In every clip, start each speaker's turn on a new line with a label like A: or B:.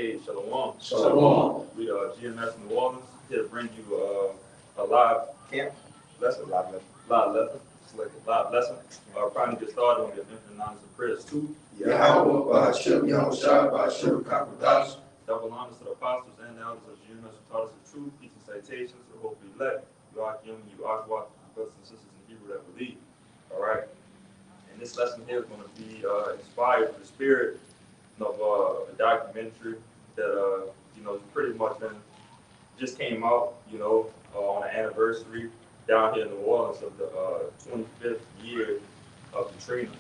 A: Hey, Shalom.
B: Shalom.
A: We GMS New Orleans here to bring you a live camp lesson. Live lesson. It's like a live lesson. Trying to get started on your infant knowledge and prayers too.
B: Yahweh, Ba'ashem, Yahushua, Ba'ashem, Kakodash.
A: Double honors to the apostles and the elders of GMS who taught us the truth, teaching citations, so hopefully let you are young, you are brothers and sisters in Hebrew that believe. All right. And this lesson here is going to be inspired with the spirit of a documentary that pretty much just came out, on the anniversary down here in New Orleans of the 25th year of Katrina.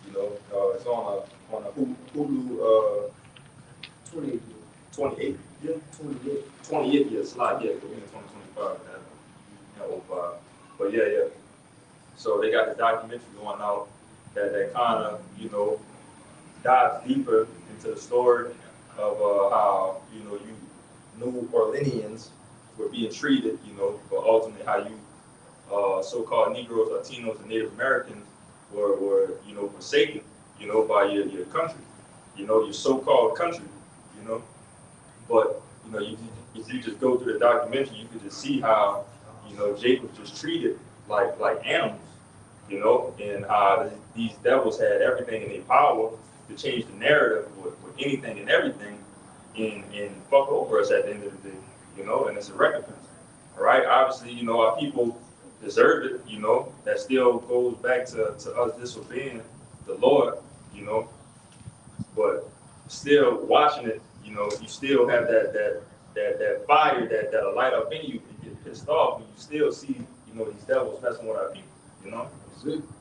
A: It's on a Hulu 28 years slide, yeah, we're in 2025 now. But yeah. So they got the documentary going out that kind of, dives deeper into the story of how, you New Orleanians were being treated, but ultimately how you so-called Negroes, Latinos, and Native Americans were forsaken, by your country, your so-called country, But, if you just go through the documentary, you could just see how, Jake was just treated like animals, and how these devils had everything in their power to change the narrative with anything and everything and fuck over us at the end of the day, and it's a recompense. All right, obviously, our people deserve it, that still goes back to us disobeying the Lord, but still watching it, you still have that fire that'll light up in you and get pissed off when you still see, these devils messing with our people,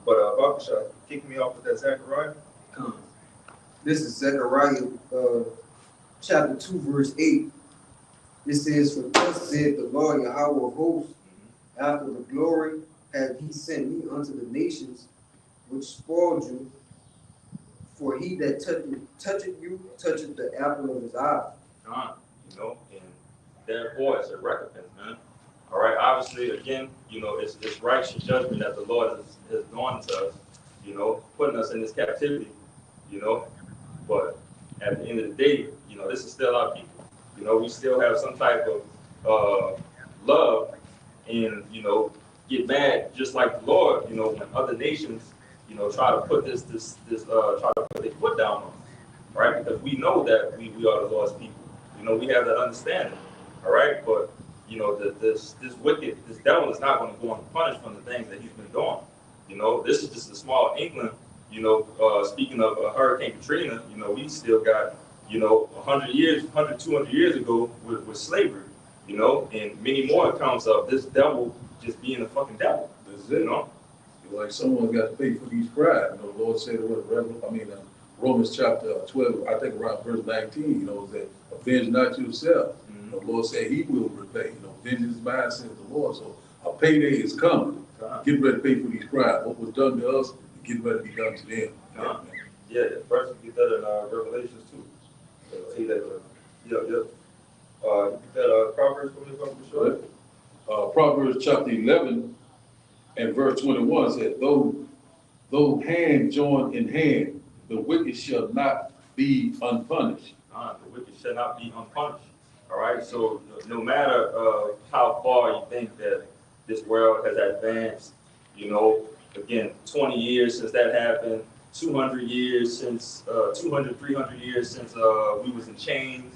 A: But Bakasha, kick me off with that Zechariah.
C: This is Zechariah chapter 2, verse 8. It says, "For thus said the Lord Yahweh of hosts, after the glory hath he sent me unto the nations which spoiled you. For he that toucheth you toucheth the apple of his eye."
A: And therefore it's a recompense, man. All right, obviously, again, it's righteous judgment that the Lord has done to us, putting us in this captivity, But at the end of the day, this is still our people. We still have some type of love and, get mad just like the Lord, when other nations, try to put try to put their foot down on us, right? Because we know that we are the Lord's people. We have that understanding, all right? But, this devil is not going to go unpunished from the things that he's been doing. This is just a small inkling. Speaking of Hurricane Katrina, we still got, 200 years ago with slavery, and many more accounts of this devil just being a fucking devil.
B: That's it. Like someone got to pay for these crimes. The Lord said in Romans chapter 12, I think around verse 19, that avenge not yourself. The Lord said he will repay. Vengeance is mine, says the Lord. So a payday is coming. Get ready to pay for these crimes. What was done to us, get ready to be done to them.
A: Yeah, first we get that in Revelations too. See that? You get that Proverbs for me, sure.
B: Proverbs chapter 11 and verse 21 said, though hand join in hand, the wicked shall not be unpunished.
A: The wicked shall not be unpunished. All right, so no matter how far you think that this world has advanced, again, 20 years since that happened, 200 years since, 300 years since we was in chains,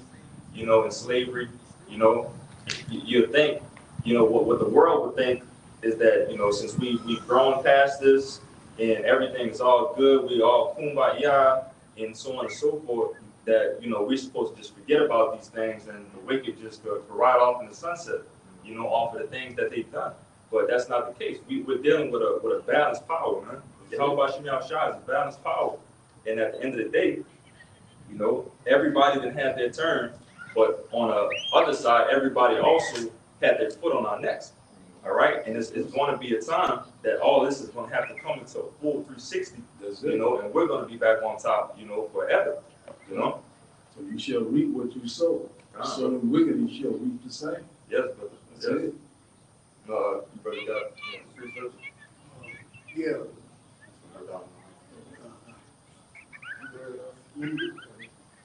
A: in slavery, you think, what the world would think is that, since we've grown past this and everything is all good, we all kumbaya and so on and so forth, that, we're supposed to just forget about these things and the wicked just go ride off in the sunset, off of the things that they've done. But that's not the case. We're dealing with a balanced power, man. Jehovah Shem Yahushua is a balanced power. And at the end of the day, everybody didn't have their turn, but on the other side, everybody also had their foot on our necks. All right? And it's going to be a time that all this is going to have to come into a full 360, and we're going to be back on top, forever, So
B: you shall reap what you sow. Sowing wicked, you shall reap the same.
A: Yes, brother.
B: That's it.
A: You brother got research?
C: Yeah.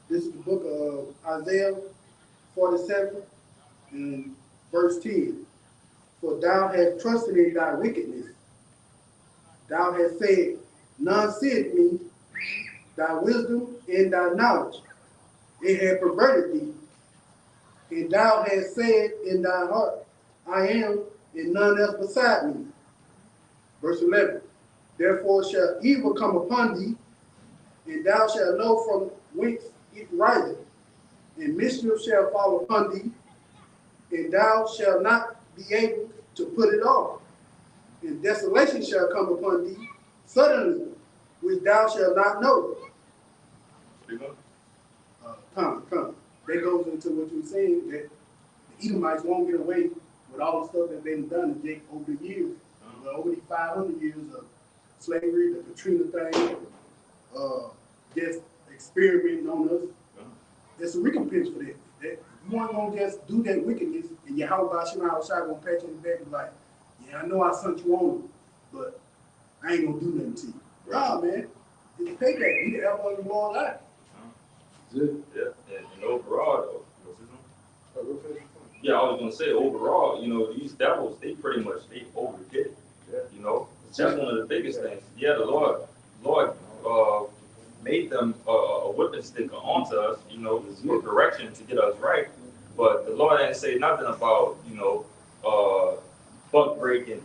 C: This is the book
D: book of Isaiah 47 and verse 10. For thou hast trusted in thy wickedness. Thou hast said, none seeth me, thy wisdom and thy knowledge. It hath perverted thee. And thou hast said in thy heart, I am, and none else beside me. Verse 11. Therefore shall evil come upon thee, and thou shalt know from whence it riseth. And mischief shall fall upon thee, and thou shalt not be able to put it off. And desolation shall come upon thee suddenly, which thou shalt not know. Come. That goes into what you were saying, that the Edomites won't get away with all the stuff that they've done to Jake over the years. Over these 500 years of slavery, the Katrina thing, just experimenting on us. There's a recompense for that. You weren't gonna just do that wickedness and your house by Shema outside gonna pat you in the back and be like, yeah, I know I sent you on, but I ain't gonna do nothing to you. Nah, man. It's a payback. You the elbow in the wall life.
A: Yeah, and overall, though, yeah, I was gonna say overall, these devils, they pretty much overdid it. That's one of the biggest things. Yeah, the Lord, made them a whipping stick onto us, for correction to get us right. But the Lord didn't say nothing about, buck breaking,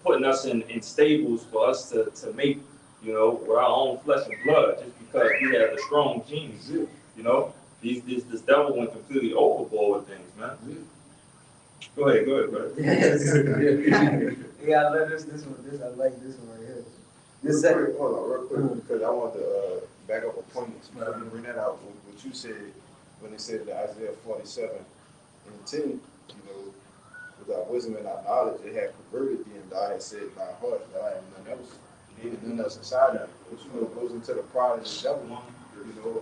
A: putting us in stables for us to make, with our own flesh and blood, just because we have the strong genes. This devil went completely overboard with things, man. Go ahead, brother.
C: Yeah, I love this one. I like this one right here. This
E: Hold
C: second.
E: on, real quick, because I want to back up a point. Bring that out. What you said when they said that Isaiah 47 and 10, without wisdom and our knowledge, it had perverted thee, and thou had said in thy heart that I am none else, neither none else inside of you. Which goes into the pride of the devil.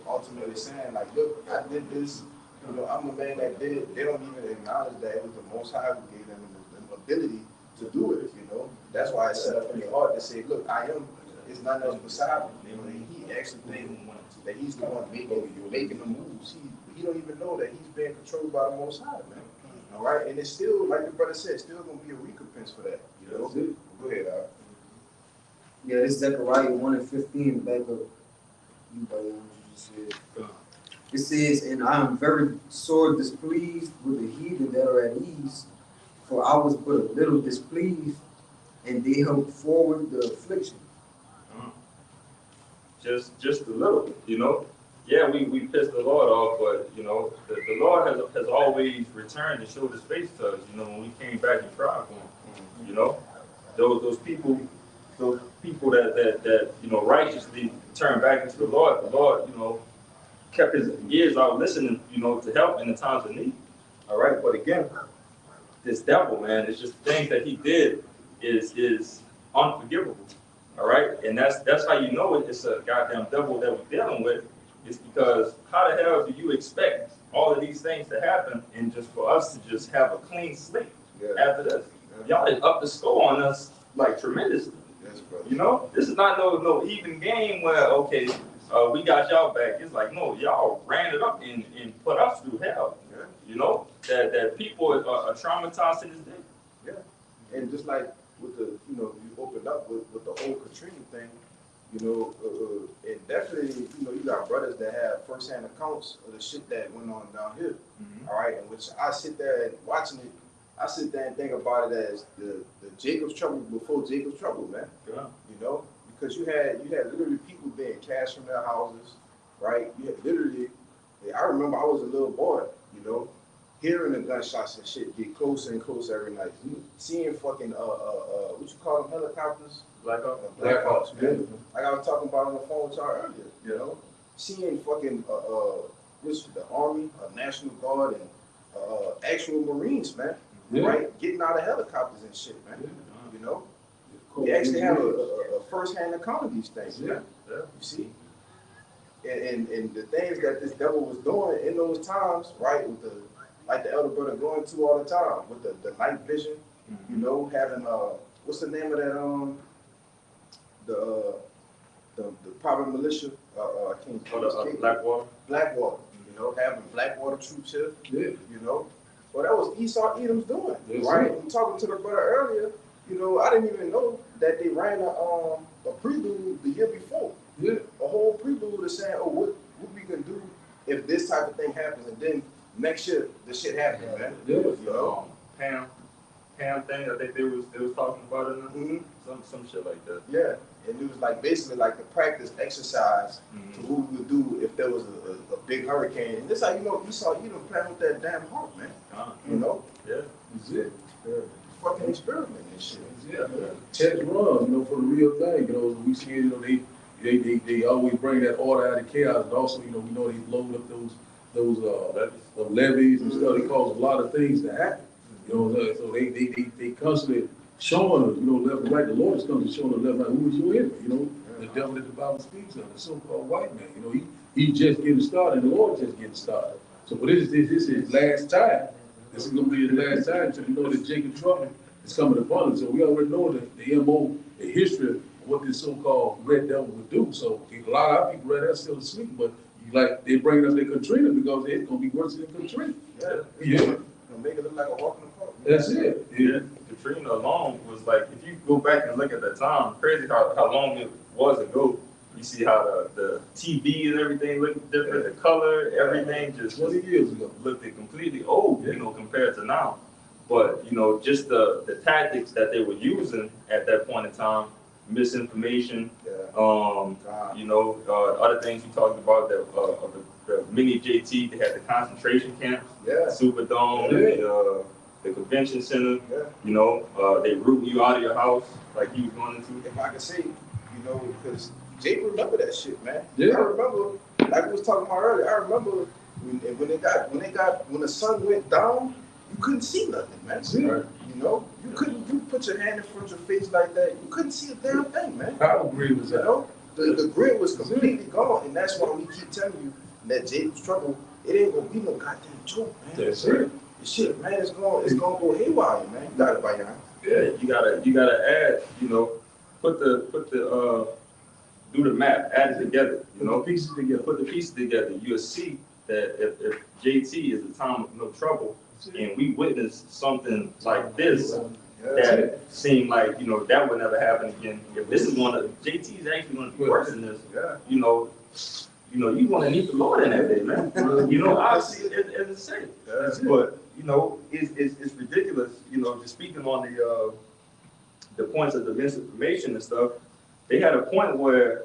E: Ultimately saying like, look, I did this. I'm a man that did it. They don't even acknowledge that it was the Most High who gave them the ability to do it. That's why it's set up in your heart to say, look, I am. It's none else beside me. And he actually thinks that he's the one making the moves. He don't even know that he's being controlled by the Most High, man. All right, and it's still, like the brother said, still gonna be a recompense for that. Go ahead, Al.
C: Yeah, this is Zechariah 1 and 15, back up. You buddy, what you just said. It says, and I am very sore displeased with the heathen that are at ease, for I was but a little displeased, and they helped forward the affliction.
A: Just a little, Yeah, we pissed the Lord off, but the Lord has always returned and showed his face to us. When we came back and cried for him. Those people that righteously turned back into the Lord, kept his ears out listening, to help in the times of need. All right, but again, this devil, man, it's just things that he did is unforgivable. All right, and that's how you know it's a goddamn devil that we're dealing with. It's because how the hell do you expect all of these things to happen and just for us to just have a clean slate after this? Y'all is up the score on us like tremendously. This is not no even game where okay. We got y'all back. It's like, no, y'all ran it up and put us through hell. That people are traumatized to this day.
E: Yeah. And just like with the, you opened up with the whole Katrina thing, and definitely, you got brothers that have first-hand accounts of the shit that went on down here. All right, and which I sit there and watching it, I sit there and think about it as the Jacob's trouble before Jacob's trouble, man.
A: Yeah.
E: Because you had literally people being cast from their houses, right? You had literally, I remember I was a little boy, hearing the gunshots and shit get closer and closer every night. Seeing fucking what you call them, helicopters? Blackhawks, man. Like I was talking about on the phone with y'all earlier, Seeing fucking the Army, National Guard, and actual Marines, man. Right? Getting out of helicopters and shit, man. You actually have a first-hand account of these things, man. You see? And the things that this devil was doing in those times, right, with like the elder brother going to all the time, with the night vision, having what's the name of that the private militia, I can't
A: For the Blackwater.
E: Blackwater, you know, having Blackwater troops here,
B: Yeah.
E: you know. Well, that was Esau Edom's doing,
B: Yes,
E: right?
B: sir.
E: I'm talking to the brother earlier, you know, I didn't even know that they ran a prelude the year before.
B: Yeah.
E: A whole prelude of saying, oh, what we can do if this type of thing happens, and then next year the shit happened, man.
B: Yeah.
A: It was Pam thing. I think they was talking about it.
E: Mhm.
A: Some shit like that.
E: Yeah, and it was like basically like the practice exercise to what we would do if there was a big hurricane. And this how you know Esau Edom playing with that damn heart, man. You know,
A: Yeah.
B: That's it.
E: fucking experiment and shit.
B: Yeah. Test run, you know, for the real thing. You know, we see it, you know, they always bring that order out of chaos, and also, you know, we know they load up those levees and stuff. They cause a lot of things to happen. You know, so they constantly showing us, you know, left and right. The Lord is constantly showing us left and right who is your enemy. You know, the devil that the Bible speaks of, the so-called white man. You know, he's just getting started, and the Lord just getting started. So, but this is his last time. This is gonna be his last time. So, you know that Jacob trouble is coming upon us. So we already know the MO, the history of what this so-called red devil would do. So a lot of our people right there still asleep, but like they bringing us their Katrina because it's gonna be worse than Katrina.
E: Yeah,
B: Yeah.
E: Gonna make it look like a walk in the park.
B: That's it.
A: Yeah, Katrina alone was like, if you go back and look at the time, crazy how long it was ago. You see how the TV and everything looked different, the color, everything just
B: 20 years ago.
A: looked completely old, you know, compared to now. But, you know, just the tactics that they were using at that point in time, misinformation,
E: Yeah.
A: you know, other things you talked about, the mini JT, they had the concentration camps,
E: Yeah.
A: Superdome,
B: Yeah.
A: the convention center,
E: Yeah.
A: you know, they rooting you out of your house like you was going into.
E: If I could say, you know, because Jake remember that shit, man.
B: Yeah.
E: I remember, like we was talking about earlier. I remember when the sun went down, you couldn't see nothing, man.
B: That's it.
E: You know, you put your hand in front of your face like that, you couldn't see a damn thing, man.
B: Power grid was
E: You
B: out.
E: know, the grid was completely gone, and that's why we keep telling you that Jacob's trouble, it ain't gonna be no goddamn joke, man.
B: That's it.
E: The shit, man, it's gonna go haywire, man. You got it by your hand.
A: Yeah, you gotta add, you know, put the do the map, add it together, you know,
B: Pieces together.
A: put the pieces together. You'll see that if JT is a time of no trouble, and we witness something like this, that seemed like, you know, that would never happen again. If this is JT is actually gonna be worse than this,
E: Yeah.
A: you know, you gonna need the Lord in that day, man. You know, obviously, as it's said.
E: That's
A: But, you know, it's ridiculous, you know, just speaking on the points of the misinformation and stuff, they had a point where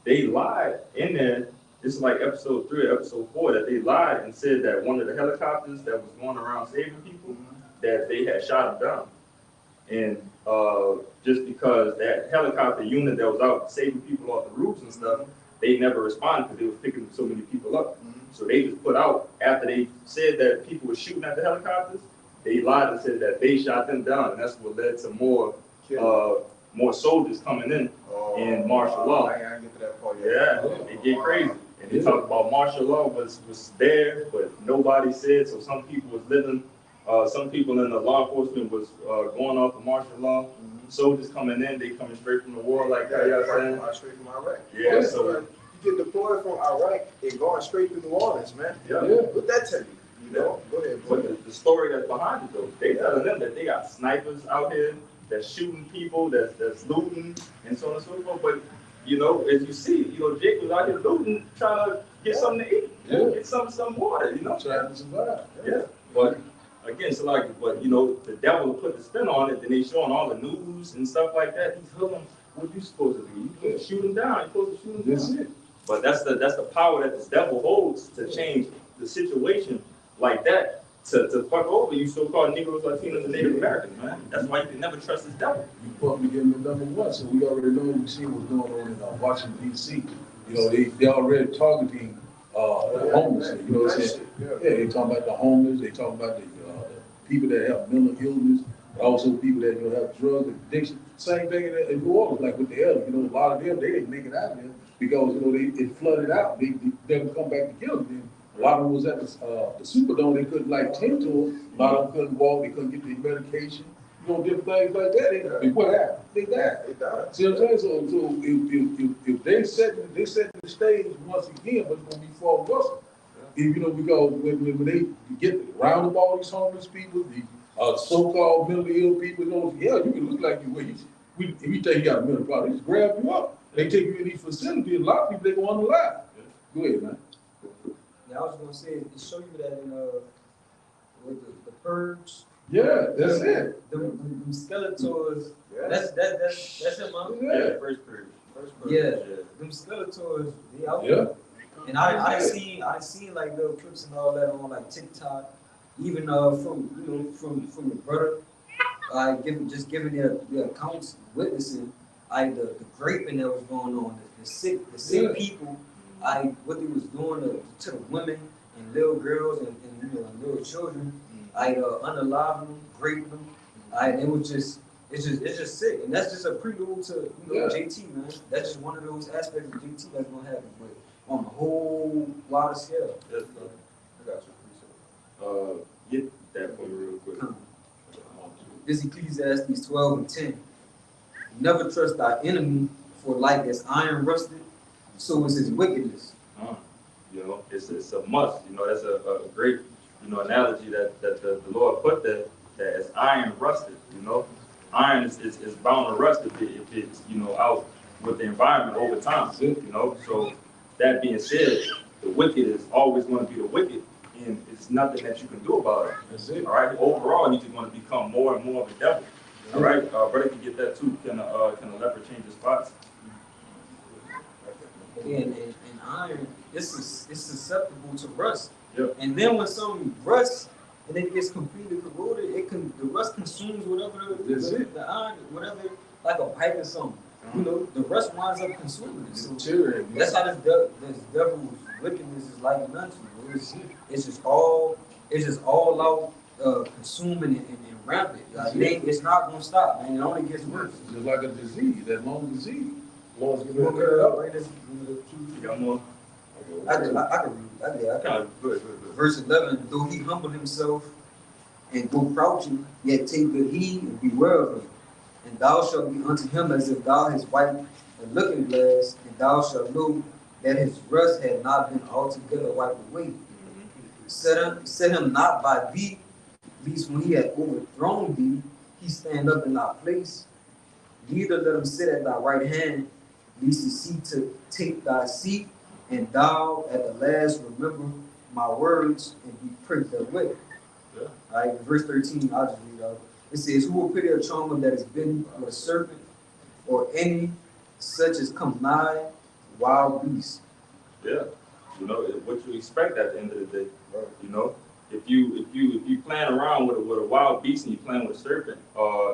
A: they lied in there. This is like episode 3 or episode 4, that they lied and said that one of the helicopters that was going around saving people, that they had shot them down. And just because that helicopter unit that was out saving people off the roofs and stuff, they never responded because they were picking so many people up. So they just put out, after they said that people were shooting at the helicopters, they lied and said that they shot them down, and that's what led to more soldiers coming in martial law.
E: I ain't get to that part yet.
A: Yeah, they get crazy. And they talk about martial law was there, but nobody said, so some people was living, some people in the law enforcement was going off of martial law. Soldiers coming in, they coming straight from the war, like how y'all saying.
E: Straight from Iraq.
A: Yeah, so,
E: You get deployed from Iraq and going straight to New Orleans, man.
A: yeah.
E: What that tell you? You know? Go ahead, bro.
A: But the story that's behind it though, they telling them that they got snipers out here that's shooting people, that's looting, and so on and so forth. But you know, as you see, you know, Jake was out here looting, trying to get something to eat, get some water, you know.
B: Trying to survive.
A: Yeah, but again, so like, but you know, the devil put the spin on it. Then they showing all the news and stuff like that. He's telling what you supposed to do. You supposed to shoot him down. You supposed to shoot him
B: That's
A: down.
B: it.
A: But that's the power that this devil holds to change the situation like that. To fuck over you so-called Negroes, Latinos, and Native Americans, man. That's why you can never trust this devil.
B: You probably getting the number one, so we already know, we see what's going on in Washington D.C. You know, they already targeting the homeless. You know what I'm saying? Yeah, they talking about the homeless. They talking about the people that have mental illness, but also people that have drug addiction. Same thing in New Orleans, like with the elder. You know, a lot of them they didn't make it out of there because you know it flooded out. They never come back to kill them. A lot of them was at the Superdome. They couldn't tend to them. A lot of them couldn't walk. They couldn't get their medication. different things like that, what happened? They died.
E: It died.
B: See what I'm saying? So if they set the stage once again, but it's gonna be for Russell. If, because when they get round up all these homeless people, the so-called mentally ill people, you can look like if you think you got a mental problem, they just grab you up. They take you in these facilities, a lot of people, they go unalive. Go ahead, man.
C: Yeah, I was gonna say, it show you that in, with the purge.
B: Yeah, that's it.
C: Them Skeletors,
E: Yeah.
C: that's it, man.
B: Yeah.
A: First period.
C: Yeah, them Skeletors,
B: Yeah.
C: And I seen like little clips and all that on like TikTok, even from the brother, giving their accounts, witnessing like the raping that was going on, the sick
B: Yeah.
C: people, what they was doing to the women and little girls and little children, unalive them, rape them, it was just. It's just sick, and that's just a prelude to JT, man. That's just one of those aspects of JT that's gonna happen, but on a whole wider scale.
A: Yes, brother. I got you. Appreciate it. Get that for me real quick.
C: This Ecclesiastes 12:10. Never trust thy enemy, for like as iron rusted, so is his wickedness.
A: It's a must. That's a great analogy that the Lord put there. That as iron rusted. Iron is bound to rust if it's out with the environment over time. So that being said, the wicked is always going to be the wicked, and it's nothing that you can do about it.
B: That's it.
A: All right. Overall, he's going to become more and more of a devil. All right. Brother can get that too. Can a leopard change his spots?
C: And iron, it's susceptible to rust.
A: Yep.
C: And then when something rusts and it gets completely corroded, the rust consumes whatever the iron, whatever, like a pipe or something. The rust winds up consuming it. So that's how this devil's wickedness is like nothing. It's just all out consuming and rampant. It's not gonna stop, man. It only gets worse.
B: It's just like a disease, that long disease. Lord's
C: You want me to read this?
A: You got more?
C: I can read it.
A: Good.
C: Verse 11, though he humble himself and go crouching, yet take good heed and beware of him. And thou shalt be unto him as if thou hast wiped a looking glass, and thou shalt know that his rust had not been altogether wiped away. Set him not by thee, lest when he had overthrown thee, he stand up in thy place. Neither let him sit at thy right hand, lest he seek to take thy seat, and thou at the last remember my words and be pricked therewith.
B: Yeah.
C: All right, verse 13, I'll just read out. It says, who will pity a charmer that is bitten with a serpent, or any such as come nigh wild beast?
A: Yeah. What you expect at the end of the day. If you playing around with a wild beast and you playing with a serpent,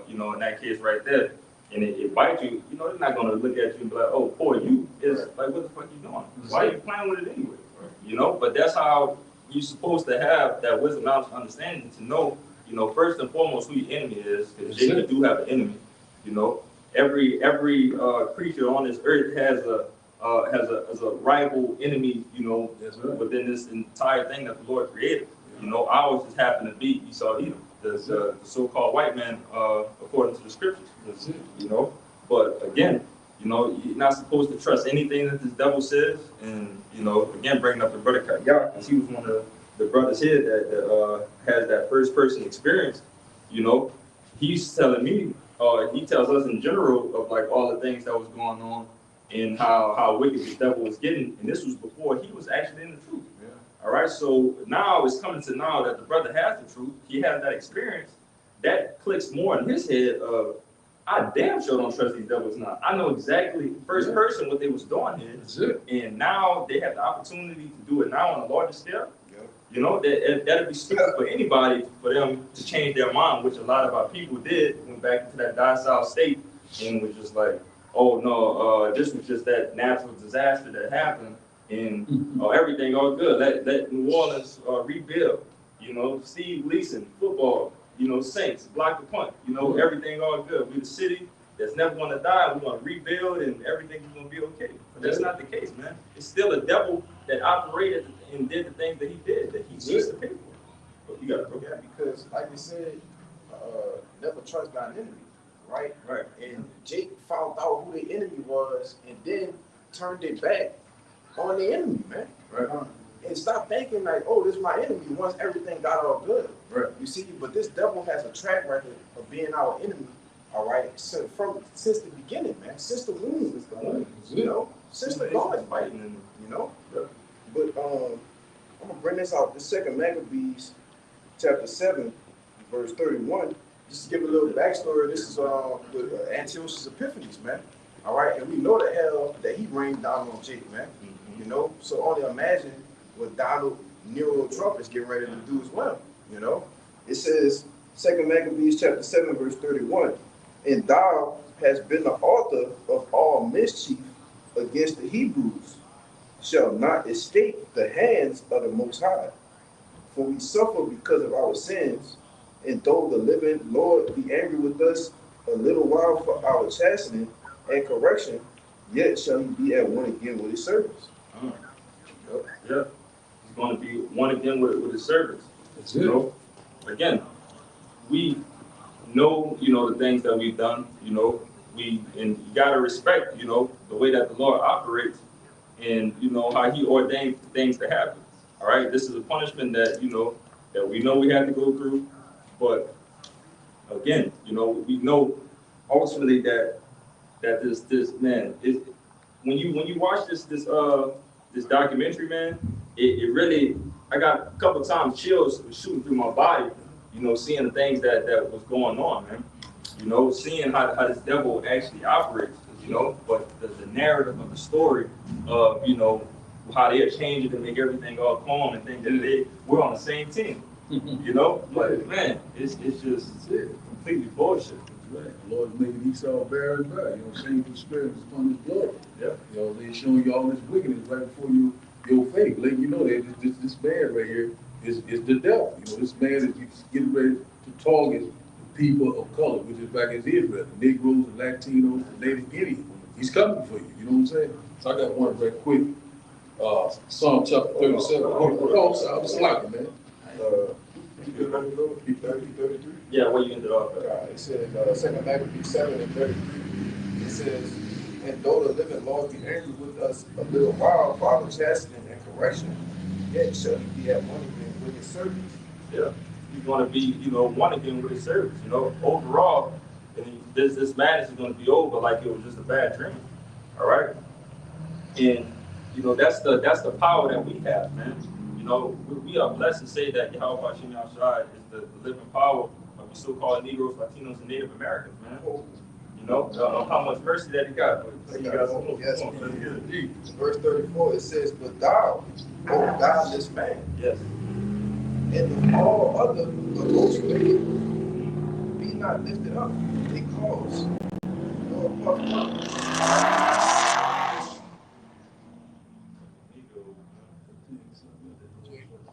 A: in that case right there, and it bites you, they're not gonna look at you and be like, oh, poor you. It's like, what the fuck you doing? Why are you playing with it anyway? But that's how you're supposed to have that wisdom, knowledge, and understanding to know, first and foremost who your enemy is, because you do have an enemy. Every creature on this earth has a rival enemy,
B: That's right.
A: within this entire thing that the Lord created. Ours just happened to be Esau Edom, the so-called white man, according to the scriptures.
B: That's it.
A: But again, you're not supposed to trust anything that this devil says. And again, bringing up the brother Kayak, because he was one of the brothers here that has that first person experience. He's telling me, he tells us in general of like all the things that was going on and how wicked the devil was getting. And this was before he was actually in the truth.
E: Yeah.
A: All right, so now it's coming to now that the brother has the truth. He has that experience. That clicks more in his head of, I damn sure don't trust these devils now. I know exactly first person what they was doing here.
B: That's it.
A: And now they have the opportunity to do it now on a larger scale.
E: Yeah.
A: That'd be stupid for anybody for them to change their mind, which a lot of our people did, went back into that docile state and was just like, oh no, this was just that natural disaster that happened and everything all good. Let New Orleans rebuild. Steve Leeson, football, Saints, block the punt, everything all good. We're the city that's never gonna die. We're gonna rebuild and everything's gonna be okay. But that's not the case, man. It's still a devil that operated and did the things that he did, that he needs to pay for. But you gotta go.
E: Yeah, because like you said, never trust thine enemy, right?
A: Right.
E: And Jake found out who the enemy was and then turned it back on the enemy, man.
B: Right.
E: And stop thinking like, oh, this is my enemy once everything got all good.
B: Right.
E: You see, but this devil has a track record of being our enemy, all right, so since the beginning, man, since the womb, you know, since the Lord fighting, you know.
B: Yeah.
E: But I'm gonna bring this out. The second Maccabees, chapter 7, verse 31. Just to give a little backstory. This is with Antiochus Epiphanes, man. All right, and we know the hell that he rained down on Jake, man. You know, so only imagine what Donald Nero Trump is getting ready to do as well. You know, it says 2 Maccabees chapter 7 verse 31, and thou hast been the author of all mischief against the Hebrews, shall not escape the hands of the Most High. For we suffer because of our sins, and though the living Lord be angry with us a little while for our chastening and correction, yet shall he be at one again with his servants.
A: Yeah. He's going to be one again with his servants.
B: That's
A: You
B: it.
A: know, again, we know, the things that we've done, and you gotta respect, the way that the Lord operates and, how he ordained things to happen. All right, this is a punishment that, that we know we have to go through, but again, we know ultimately that this man is, when you watch this documentary, man, it really, I got a couple times chills shooting through my body, seeing the things that was going on, man. Seeing how this devil actually operates, but the narrative of the story of, how they're changing to make everything all calm and think that we're on the same team, but man, it's just completely bullshit.
B: Right. The Lord's making Esau bear his bad. Shameful spirit is upon his blood.
A: Yeah.
B: They're showing you all this wickedness right before your face. Letting you know that this man right here is the devil. This man is getting ready to target the people of color, which is back as Israel, the Negroes, the Latinos, the Native Indians. He's coming for you. You know what I'm saying? So I got one right quick. Psalm chapter 37. I was slacking, man.
E: You good ready to go? 33?
A: Yeah, where you ended up.
E: It says, 2 Maccabees 7 and 33. It says, and though the living Lord be angry with us a little while for our chastening and correction, yet shall he be at one again with his servants.
A: Yeah, he's going to be, one again with his servants. Overall, this madness is going to be over like it was just a bad dream. All right, and that's the power that we have, man. We are blessed to say that Yahweh Hashem Yahshua is the living power of the so-called Negroes, Latinos, and Native Americans, man. How much mercy that he got.
E: Yes, verse 34, it says, but thou, O godless man,
A: Yes.
E: and of all other the most wicked, be not lifted up, because nor puffed up.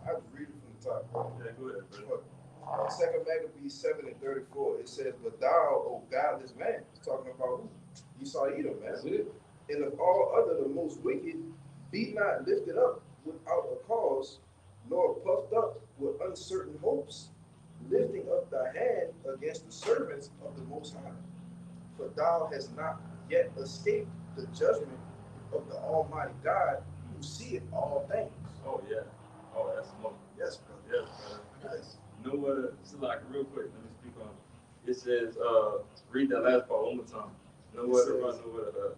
E: I was reading from the top.
A: Yeah, go ahead, brother.
E: 2 Maccabees 7 and 34, it says, but thou, O godless man, it's talking about who? Esau Edom, man.
B: That's it.
E: And of all other the most wicked, be not lifted up without a cause, nor puffed up with uncertain hopes, lifting up thy hand against the servants of the Most High. For thou hast not yet escaped the judgment of the Almighty God, who seeth all things.
A: Oh, yeah. Oh, that's smoke.
E: Yes, brother.
A: Yes, brother.
E: Yes.
A: It's like real quick, let me speak on it. It says, read that last part one more time. Nowhere to run, nowhere to hide.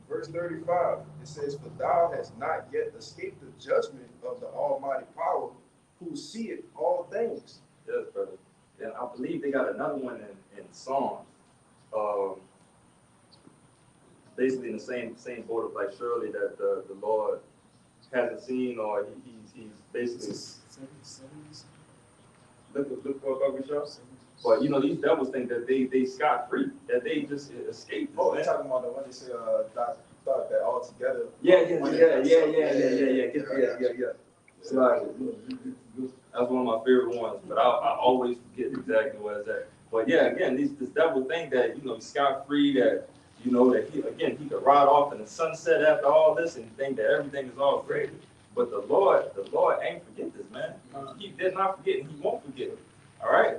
E: Verse 35, it says, for thou hast not yet escaped the judgment of the Almighty Power, who seeth all things.
A: Yes, brother. And I believe they got another one in Psalms. Basically in the same boat of like surely that the Lord hasn't seen, or he's basically look for a shop. But these devils think that they scot free, that they just escaped.
E: Oh, they're talking about the one they say thought that all together.
A: Yeah. So, like, that's one of my favorite ones, but I always forget exactly what it's at. But yeah, again, this devil think that he's scot free, that that he could ride off in the sunset after all this and think that everything is all great. But the Lord ain't forget this, man. He did not forget, and he won't forget it. All right.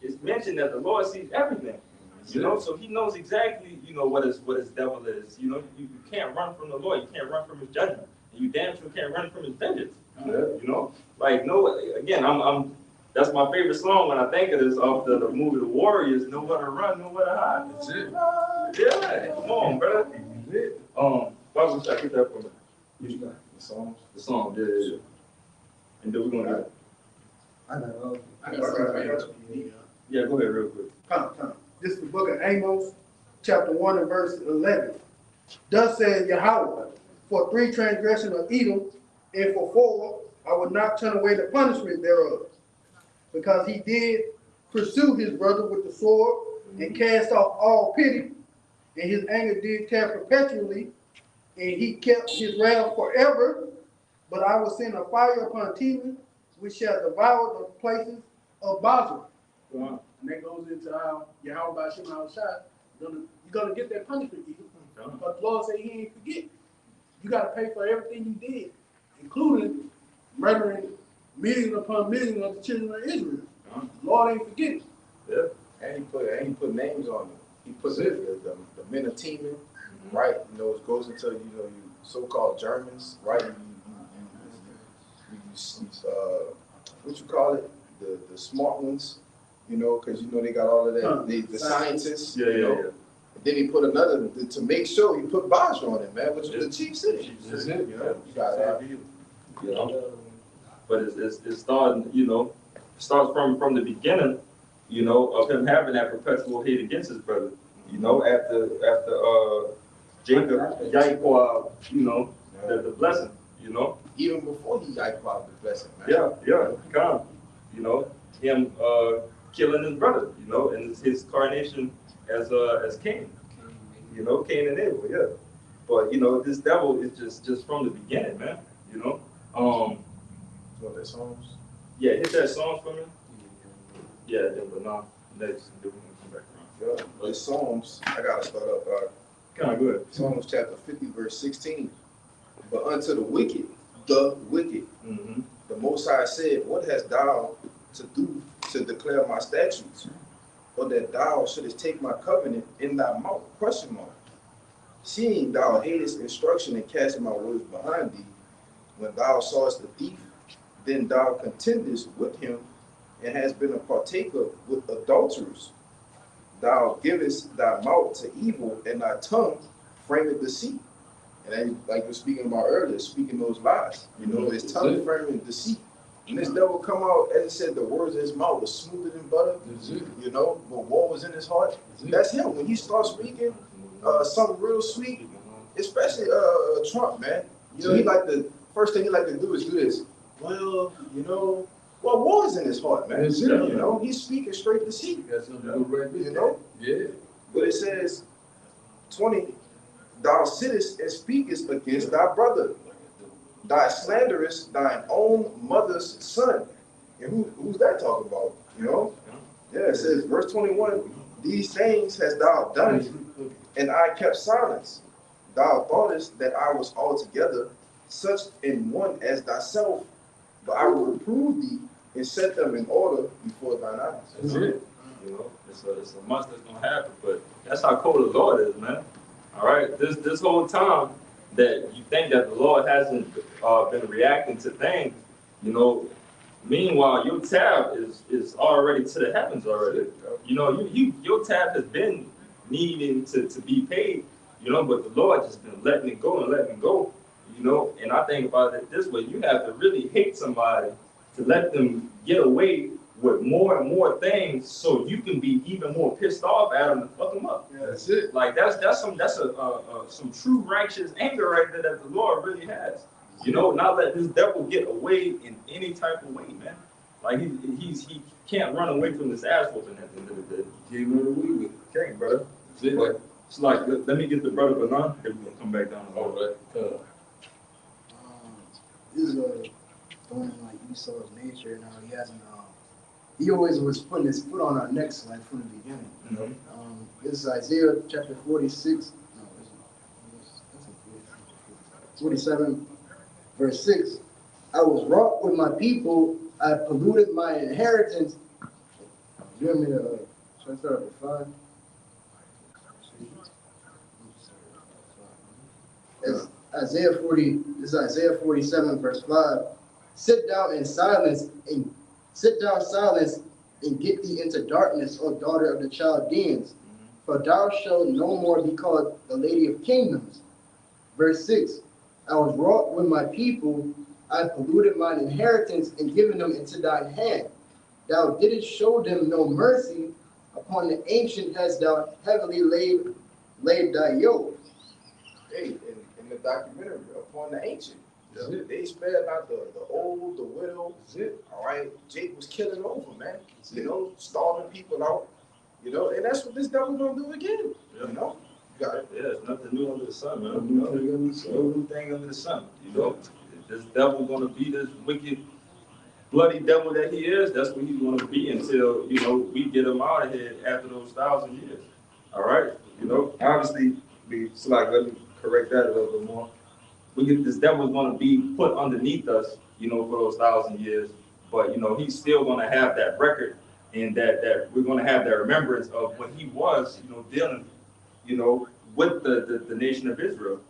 A: it's mentioned that the Lord sees everything. You know, so he knows exactly, you know, what his devil is. You know, you can't run from the Lord. You can't run from his judgment. And you damn sure can't run from his vengeance. You know, like no. Again, I'm. That's my favorite song when I think of this off the movie The Warriors. Nowhere to run, nowhere to hide.
B: That's it.
A: Yeah, come on, brother.
B: That's it.
A: Why would I get that from me?
E: The Psalms.
A: The song, yeah. And then we're gonna get.
C: I got all.
A: Yeah, go ahead real quick.
D: Come. This is the book of Amos, chapter 1 and verse 11. Thus says Yahweh, for 3 transgressions of Edom, and for 4, I will not turn away the punishment thereof. Because he did pursue his brother with the sword, and cast off all pity, and his anger did tear perpetually, and he kept his wrath forever. But I will send a fire upon Teman, which shall devour the places of Basra. And that goes into how Yahweh Bashim Al-Shai, you're gonna get that punishment, Edom. But the Lord said he ain't forget. You gotta pay for everything you did, including murdering millions upon millions of the children of Israel. The Lord ain't forgetting.
A: Yeah.
E: And he put names on them. He put the men of Teman, right? You know, it goes into, you know, you so-called Germans, right? What you call it? The smart ones, you know, because you know they got all of that. The scientists,
A: Yeah.
E: And then he put another to make sure he put Basra on it, man, which was the chief city.
B: That's it.
E: You know, you got that.
A: You know, but it's starting, you know, starts from the beginning, you know, of him having that perpetual hate against his brother. You know, after Jacob, Yaakov, you know, the blessing, you know.
E: Even before he Yaakov the blessing, man.
A: Yeah, come, you know, him killing his brother, you know, and his coronation as king, you know, Cain and Abel, yeah. But you know, this devil is just from the beginning, man. You know,
E: What that Psalms?
A: yeah, hit that song for me. Yeah, then but now next, then we're gonna come back around.
E: Yeah, the Psalms. I gotta start up.
A: Kind of good.
E: Psalms chapter 50, verse 16. But unto the wicked,
A: Mm-hmm.
E: the Most High said, what hast thou to do to declare my statutes? Or that thou shouldest take my covenant in thy mouth? Question mark. Seeing thou hatest instruction and casting my words behind thee, when thou sawest the thief, then thou contendest with him, and hast been a partaker with adulterers. Thou givest thy mouth to evil, and thy tongue frameth deceit. And then, like we were speaking about earlier, speaking those lies, you know, his tongue framing deceit. And this devil come out, as I said, the words of his mouth was smoother than butter, you know, but what was in his heart, that's him. When he starts speaking something real sweet, especially Trump, man. You know, he like the first thing he like to do is do this. Well, you know, what was in his heart, man?
B: That's it.
E: You know, he's speaking straight deceit.
B: You got something to do right there.
E: You know?
B: Yeah.
E: But it says, 20, thou sittest and speakest against thy brother. Thy slanderest thine own mother's son. And who's that talking about? You know? Yeah, it says, verse 21, these things hast thou done, and I kept silence. Thou thoughtest that I was altogether such an one as thyself, but I will reprove thee and set them in order before thine eyes.
A: That's it. You know, it's a must that's gonna happen. But that's how cold the Lord is, man. All right, this whole time that you think that the Lord hasn't been reacting to things, you know. Meanwhile, your tab is already to the heavens already. You know, your tab has been needing to be paid. You know, but the Lord just been letting it go and letting it go. You know, and I think about it this way: you have to really hate somebody to let them get away with more and more things, so you can be even more pissed off at them and fuck them up.
B: Yeah, that's it.
A: Like that's some true righteous anger right there that the Lord really has. You know, not let this devil get away in any type of way, man. Like he can't run away from this ass whooping at the end of the day.
B: Can't run away with it.
A: Can't, brother.
B: That's it.
A: But it's like let me get the brother Banan, then we're gonna come back down.
B: All right.
F: This is going like Esau's nature and how he hasn't. He always was putting his foot on our necks like from the beginning. You know? This is Isaiah chapter 46. No, that's 47, verse 6. I was wroth with my people. I polluted my inheritance. You want me to, should I start with 5? It's Isaiah 40, this is Isaiah 47, verse 5. Sit down in silence and sit down silence and get thee into darkness, O daughter of the Chaldeans, for thou shalt no more be called the lady of kingdoms. Verse 6. I was wroth with my people, I polluted mine inheritance and given them into thine hand. Thou didst show them no mercy, upon the ancient hast thou heavily laid thy yoke.
E: Hey, in the documentary, upon the ancient.
B: Yeah.
E: They spared not the old, the widow.
B: That's it.
E: All right, Jake was killing over, man. You know, starving people out. You know, and that's what this devil gonna do again.
A: Yeah.
E: You know, you got it.
A: Yeah, there's nothing new under the sun, man.
B: No new thing under the sun.
A: No new thing under the sun. You know, this devil gonna be this wicked, bloody devil that he is. That's what he's gonna be until, you know, we get him out of here after those 1,000 years. All right, you know, obviously, let me correct that a little bit more. This devil's gonna be put underneath us, you know, for those 1,000 years. But you know, he's still gonna have that record, and that we're gonna have that remembrance of what he was, you know, dealing, you know, with the nation of Israel.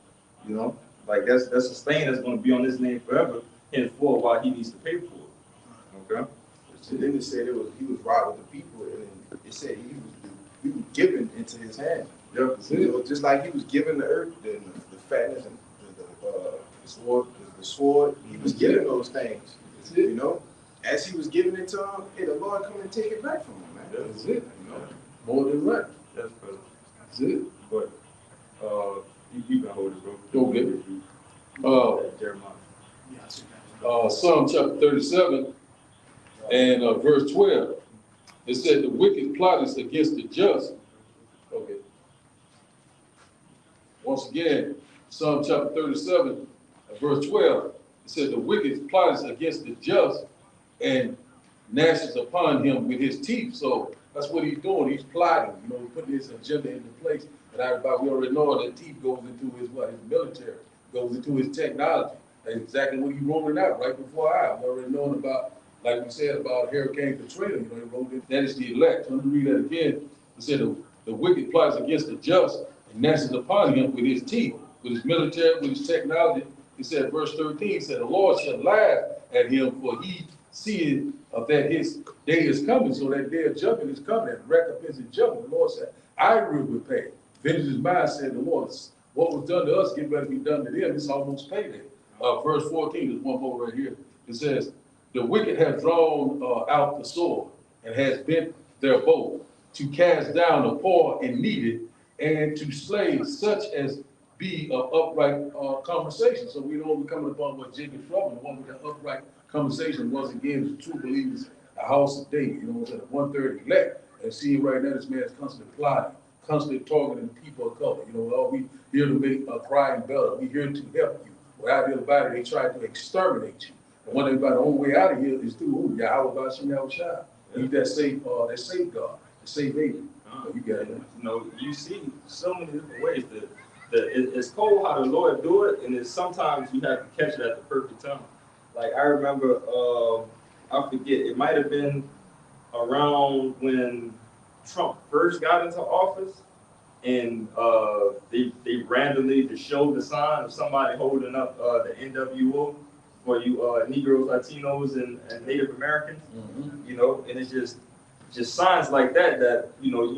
A: You know, like that's a stain that's gonna be on his name forever, and for while he needs to pay for it. Okay.
E: So then it said he was robbing the people, and then it said he was given into his hand.
A: Yep.
E: You know, just like he was given the earth, the fatness, and the sword, he was given those things. You know, as he was giving it to him, hey, the Lord come and take it back from him, man.
B: That's it.
E: You know,
B: More than right.
A: That's perfect.
B: That's it.
A: But you can hold it, bro.
B: Okay.
A: Jeremiah.
B: Psalm chapter 37 and verse 12. It said the wicked plot is against the just. Okay. Once again, Psalm chapter 37 verse 12. It said the wicked plot is against the just and gnashes upon him with his teeth. So that's what he's doing. He's plotting, you know, putting his agenda into place. And we already know that teeth goes into his military, goes into his technology. That's exactly what he rolling out right before our eyes. We already known about, like we said, about Hurricane Katrina, you know, he rolled it. That is the elect. Let me read that again. It said the wicked plots against the just and gnashes upon him with his teeth, with his military, with his technology. He said, verse 13, he said, the Lord shall laugh at him, for he seeth that his day is coming. So that day of judgment is coming, and recompense and judgment. The Lord said, I will repay. Vengeance is mine, said the Lord. What was done to us, get ready to be done to them. It's almost payday. Verse 14, there's one more right here. It says, the wicked have drawn out the sword and has bent their bow to cast down the poor and needy and to slay such as be of upright conversation. So we know we're coming upon what Jacob trouble, the one with the upright conversation, once again, is the true believers, the house of David, you know, it's at 1/3 elect. And see right now, this man's constantly plotting, constantly targeting people of color. You know, oh, we here to make a crying better. We here to help you. Without everybody, they try to exterminate you. And one everybody, the only way out of here is through Yahweh Bashem Yahushua. He's that safe God, the safe haven. You got it.
A: You know, you see so many different ways that it's cold how the Lord do it, and it's sometimes you have to catch it at the perfect time. Like I remember, I forget, it might have been around when Trump first got into office, and they randomly just showed the sign of somebody holding up the NWO for you Negroes, Latinos, and Native Americans.
B: Mm-hmm.
A: You know, and it's just signs like that you know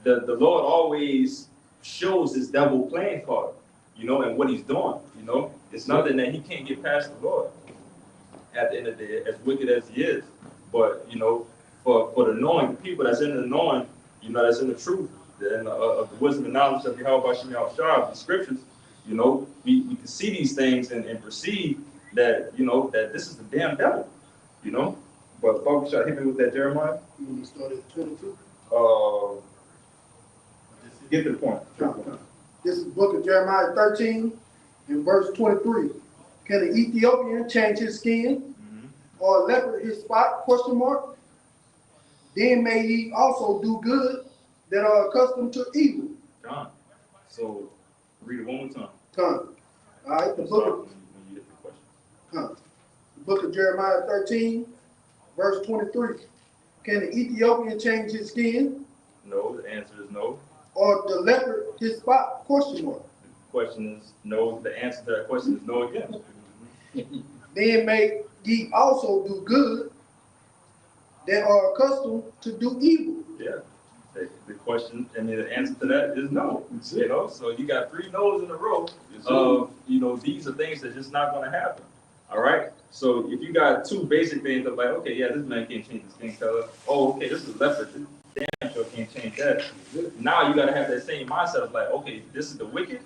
A: the Lord always shows his devil playing card, you know, and what he's doing. You know, it's nothing that he can't get past the Lord. At the end of the day, as wicked as he is, but you know, for the knowing, the people that's in the knowing, you know, that's in the truth, and of the wisdom and knowledge of Yahweh Bashem Yahushua, the scriptures, you know, we can see these things and perceive that, you know, that this is the damn devil, you know. But Father, shall hit me with that Jeremiah?
D: You want to start at 22?
A: Get to the point.
D: This is the book of Jeremiah 13 and verse 23. Can an Ethiopian change his skin or a leopard his spot? Question mark. Then may ye also do good that are accustomed to evil.
A: John. So read it one more time.
D: Come. All right, the
A: Start
D: book
A: when you get the question.
D: of, the book of Jeremiah 13, verse 23. Can the Ethiopian change his skin?
A: No, the answer is no.
D: Or the leopard his spot? Question mark.
A: The question is no. The answer to that question is no again.
D: Then may ye also do good that are accustomed to do evil.
A: Yeah. The question, I mean, the answer to that is no. You know, so you got 3 no's in a row of, you know, these are things that just not going to happen. All right. So if you got 2 basic things of like, okay, yeah, this man can't change his skin color. Oh, okay, this is leopard. This damn sure can't change that. Now you got to have that same mindset of like, okay, this is the wicked.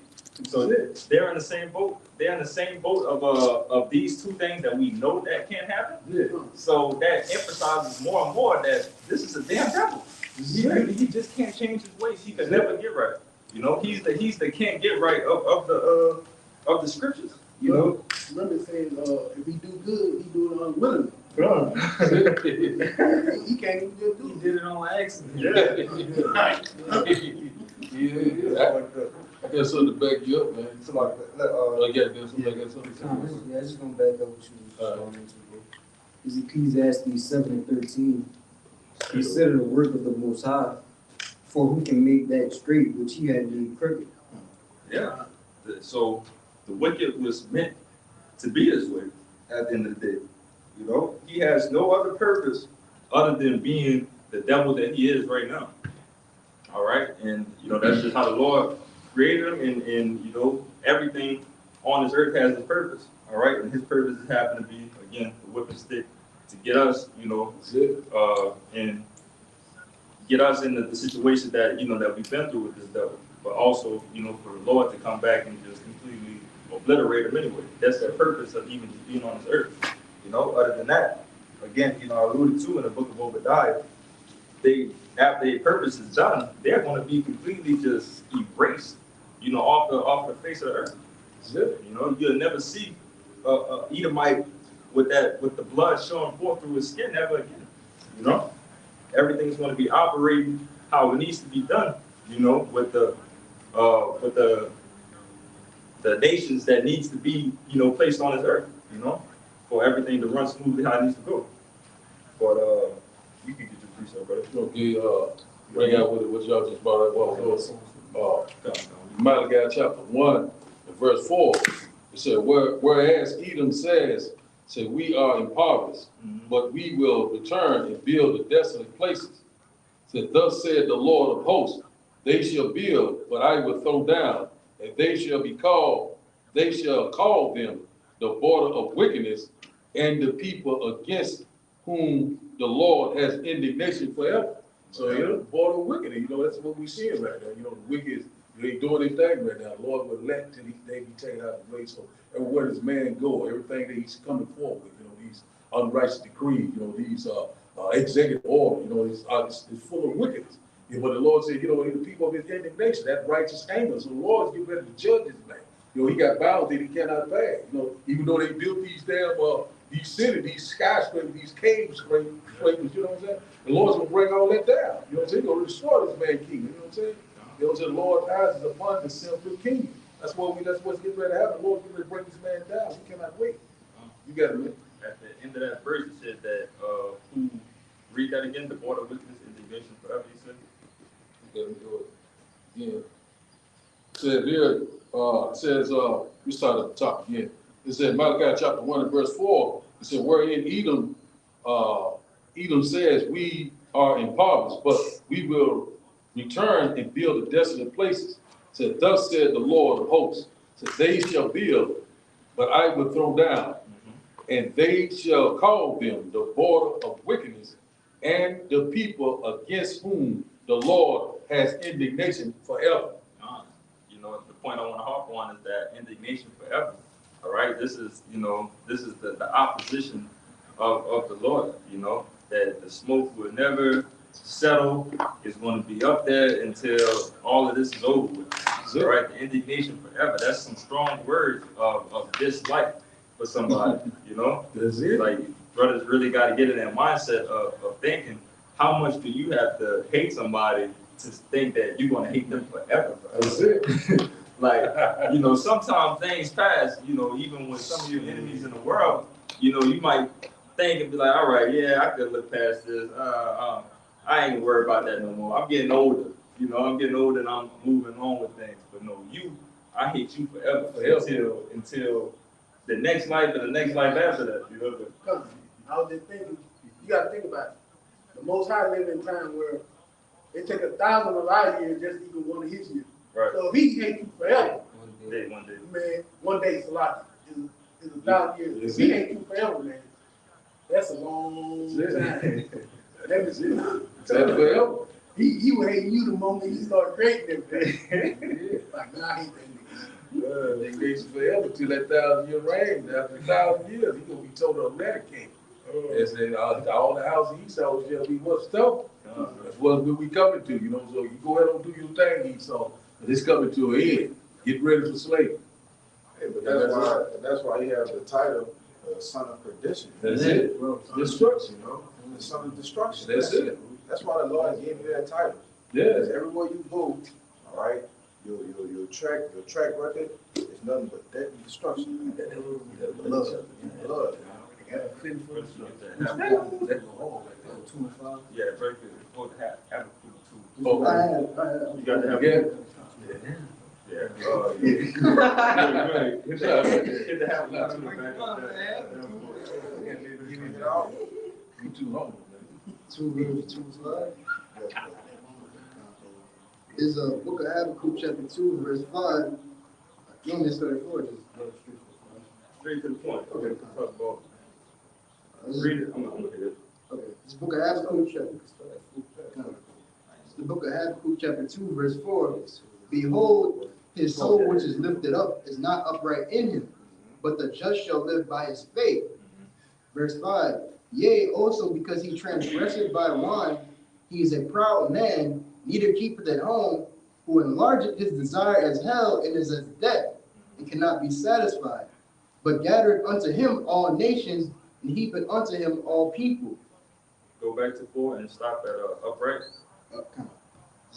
A: So they're in the same boat. They're in the same boat of these 2 things that we know that can't happen.
B: Yeah.
A: So that emphasizes more and more that this is a damn devil. He just can't change his ways. He can never get right. You know, he's the can't get right of the scriptures. You know,
D: Remember it says, if he do good, he do it unwillingly. He can't even do it.
F: did it on accident.
B: Yeah. I got something to back you up, man.
E: So like,
B: I got something.
C: Yeah, I just gonna back up what you was going into, bro. It's Ecclesiastes 7 and 13. Consider the work of the Most High, for who can make that straight which he had made crooked.
A: yeah. So the wicked was meant to be this way at the end of the day. You know, he has no other purpose other than being the devil that he is right now. All right, and you know that's just how the Lord created him, and you know everything on this earth has a purpose. All right, and his purpose is happen to be again the whipping stick to get us, you know, and get us in the situation that, you know, that we've been through with this devil, but also, you know, for the Lord to come back and just completely obliterate him anyway. That's the purpose of even just being on this earth. You know, other than that, again, you know, I alluded to in the book of Obadiah, after their purpose is done, they're going to be completely just erased, you know, off the face of the earth. You know, you'll never see Edomite with the blood showing forth through his skin ever again. You know, everything's going to be operating how it needs to be done. You know, with the nations that needs to be, you know, placed on this earth. You know, for everything to run smoothly how it needs to go. But you can get your precept, brother.
B: Okay, bring out what y'all just brought up. Malachi chapter 1 and verse 4. It said, whereas Edom says, we are impoverished, but we will return and build the desolate places. Said, thus said the Lord of hosts, they shall build, but I will throw down, and they shall call them the border of wickedness, and the people against whom the Lord has indignation forever. So, you know, the border of wickedness, you know, that's what we're seeing right now. You know, the wicked, they doing their thing right now. The Lord will let till they be taken out of the way. So everywhere this man go, everything that he's coming forward with, you know, these unrighteous decrees, you know, these executive order, you know, it's full of wickedness. Yeah, but the Lord said, you know, the people of his indignation, that righteous anger. So the Lord's getting ready to judge this man. You know, he got bounds that he cannot pass. You know, even though they built these damn these cities, these skyscrapers, these cave scrapers, you know what I'm saying? The Lord's gonna bring all that down. You know what I'm saying? He's gonna destroy this man's kingdom. You know what I'm saying? You know what I'm saying? The Lord's eyes is upon the sinful kingdom. That's what's getting ready to happen. The Lord's getting ready to bring this man down. We cannot wait. You got it, man.
A: At the end of that verse, it said that who read that again? The border of wickedness, indignation forever. He said.
B: You got to do it. Yeah. Said here, we start at the top again. It said Malachi chapter 1 and verse 4. It said, wherein Edom says, we are impoverished, but we will return and build the desolate places. It said, thus said the Lord of hosts. It said, they shall build, but I will throw down, and they shall call them the border of wickedness, and the people against whom the Lord has indignation forever.
A: You know, the point I want to harp on is that indignation forever. All right, this is the opposition of the Lord. You know, that the smoke will never settle. It's going to be up there until all of this is over with. All right, the indignation forever. That's some strong words of dislike for somebody. You know,
B: That's it.
A: like brothers really got to get in that mindset of thinking, how much do you have to hate somebody to think that you're going to hate them forever?
B: That's it.
A: Like, you know, sometimes things pass, you know, even with some of your enemies in the world, you know, you might think and be like, all right, yeah, I could look past this. I ain't worried about that no more. I'm getting older. You know, I'm getting older and I'm moving on with things. But no, I hate you forever until the next life and the next life after that. You know.
D: Because I was just thinking, you gotta think about it. The Most High live in time where it take 1,000 of our years just to even one of his years.
A: Right.
D: So if he hate you forever,
A: One day.
D: man, one day Salaki is 1,000 years. If he hate you forever, man, that's a long time. That is it.
B: That's forever.
D: He would hate you the moment you start creating everything. Like, man, I hate that nigga.
B: They grace forever till that 1,000-year reign. After 1,000 years, he gonna be told to eradicate. And said all the house Esau shall be what stuff. That's what we coming to, you know. So you go ahead and do your thing, Esau. But it's coming to an end. Get ready for slavery.
E: Hey, but that's why he has the title son of perdition.
B: That's it. Destruction.
E: You know, the son of destruction.
B: That's it.
E: That's why the Lord gave you that title.
B: Yeah.
E: Because everywhere you go, all right, your track record is nothing but death and destruction. Blood.
B: That go home.
F: 2 and 5.
A: Yeah, very good. It's supposed to have a cool
B: Oh,
F: I had,
A: You got to have
B: again.
A: Yeah.
B: Right.
A: Hit the half back up there.
E: You know?
B: You too humble, man.
F: 2 verse 2 and 5. Is a book of Habakkuk chapter 2 verse 5. You want me to start at 4? Just go straight
A: Straight to the point. Okay, talk about.
F: for
A: Read it. I'm gonna look at it.
F: Okay, this book of Habakkuk chapter. It's the book of Habakkuk chapter 2 verse 4. Behold, his soul which is lifted up is not upright in him, but the just shall live by his faith. Verse 5. Yea, also because he transgressed by wine, he is a proud man, neither keepeth at home, who enlargeth his desire as hell and is as death, and cannot be satisfied, but gathered unto him all nations, and heapeth unto him all people.
A: Go back to 4 and stop at upright.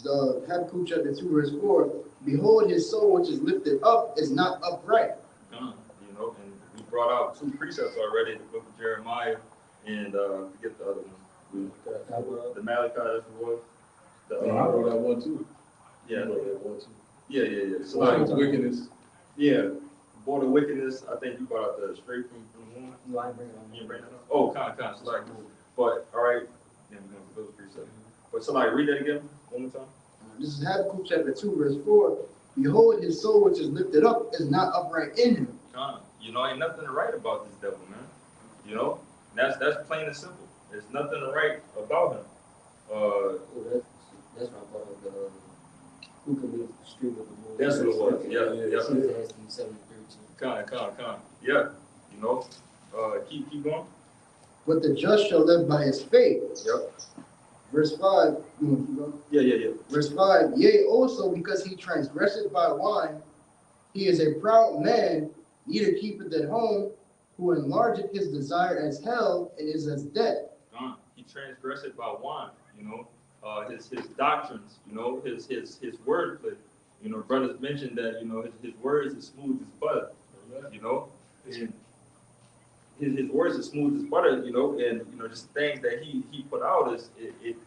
F: The Habakkuk chapter 2 verse 4. Behold, his soul which is lifted up is not upright.
A: You know, and we brought out 2 precepts already, the book of Jeremiah and forget the other one. The Malachi, that's what it was.
B: I wrote that one too.
A: Yeah.
B: I wrote that one too.
A: Yeah. So
B: Like wickedness.
A: yeah, border wickedness. I think you brought out the straight from the one.
F: No, I bring it on.
A: You didn't bring that up? Oh, kind. So like, but all right. Then we're gonna go to precepts. But somebody read that again one more time.
F: This is Habakkuk chapter 2 verse 4. Behold, his soul which is lifted up is not upright in him.
A: You know, ain't nothing to write about this devil, man. You know, that's plain and simple. There's nothing to write about him.
G: That's why I brought up the who can live the street of the Lord.
A: That's what it was. Yeah.
G: Ecclesiastes 7:13.
A: Con. Yeah. You know, keep going.
F: But the just shall live by his faith.
A: Yep.
F: Verse 5. You want to keep going?
A: Yeah.
F: Verse 5. Yea, also because he transgresseth by wine, he is a proud man, neither keepeth at home, who enlargeth his desire as hell and is as death.
A: He transgressed it by wine, you know, his doctrines, you know, his wordplay. You know, brothers mentioned that, you know, his words are smooth as butter, you know, and his words are smooth as butter, you know, and, you know, just things that he put out is, it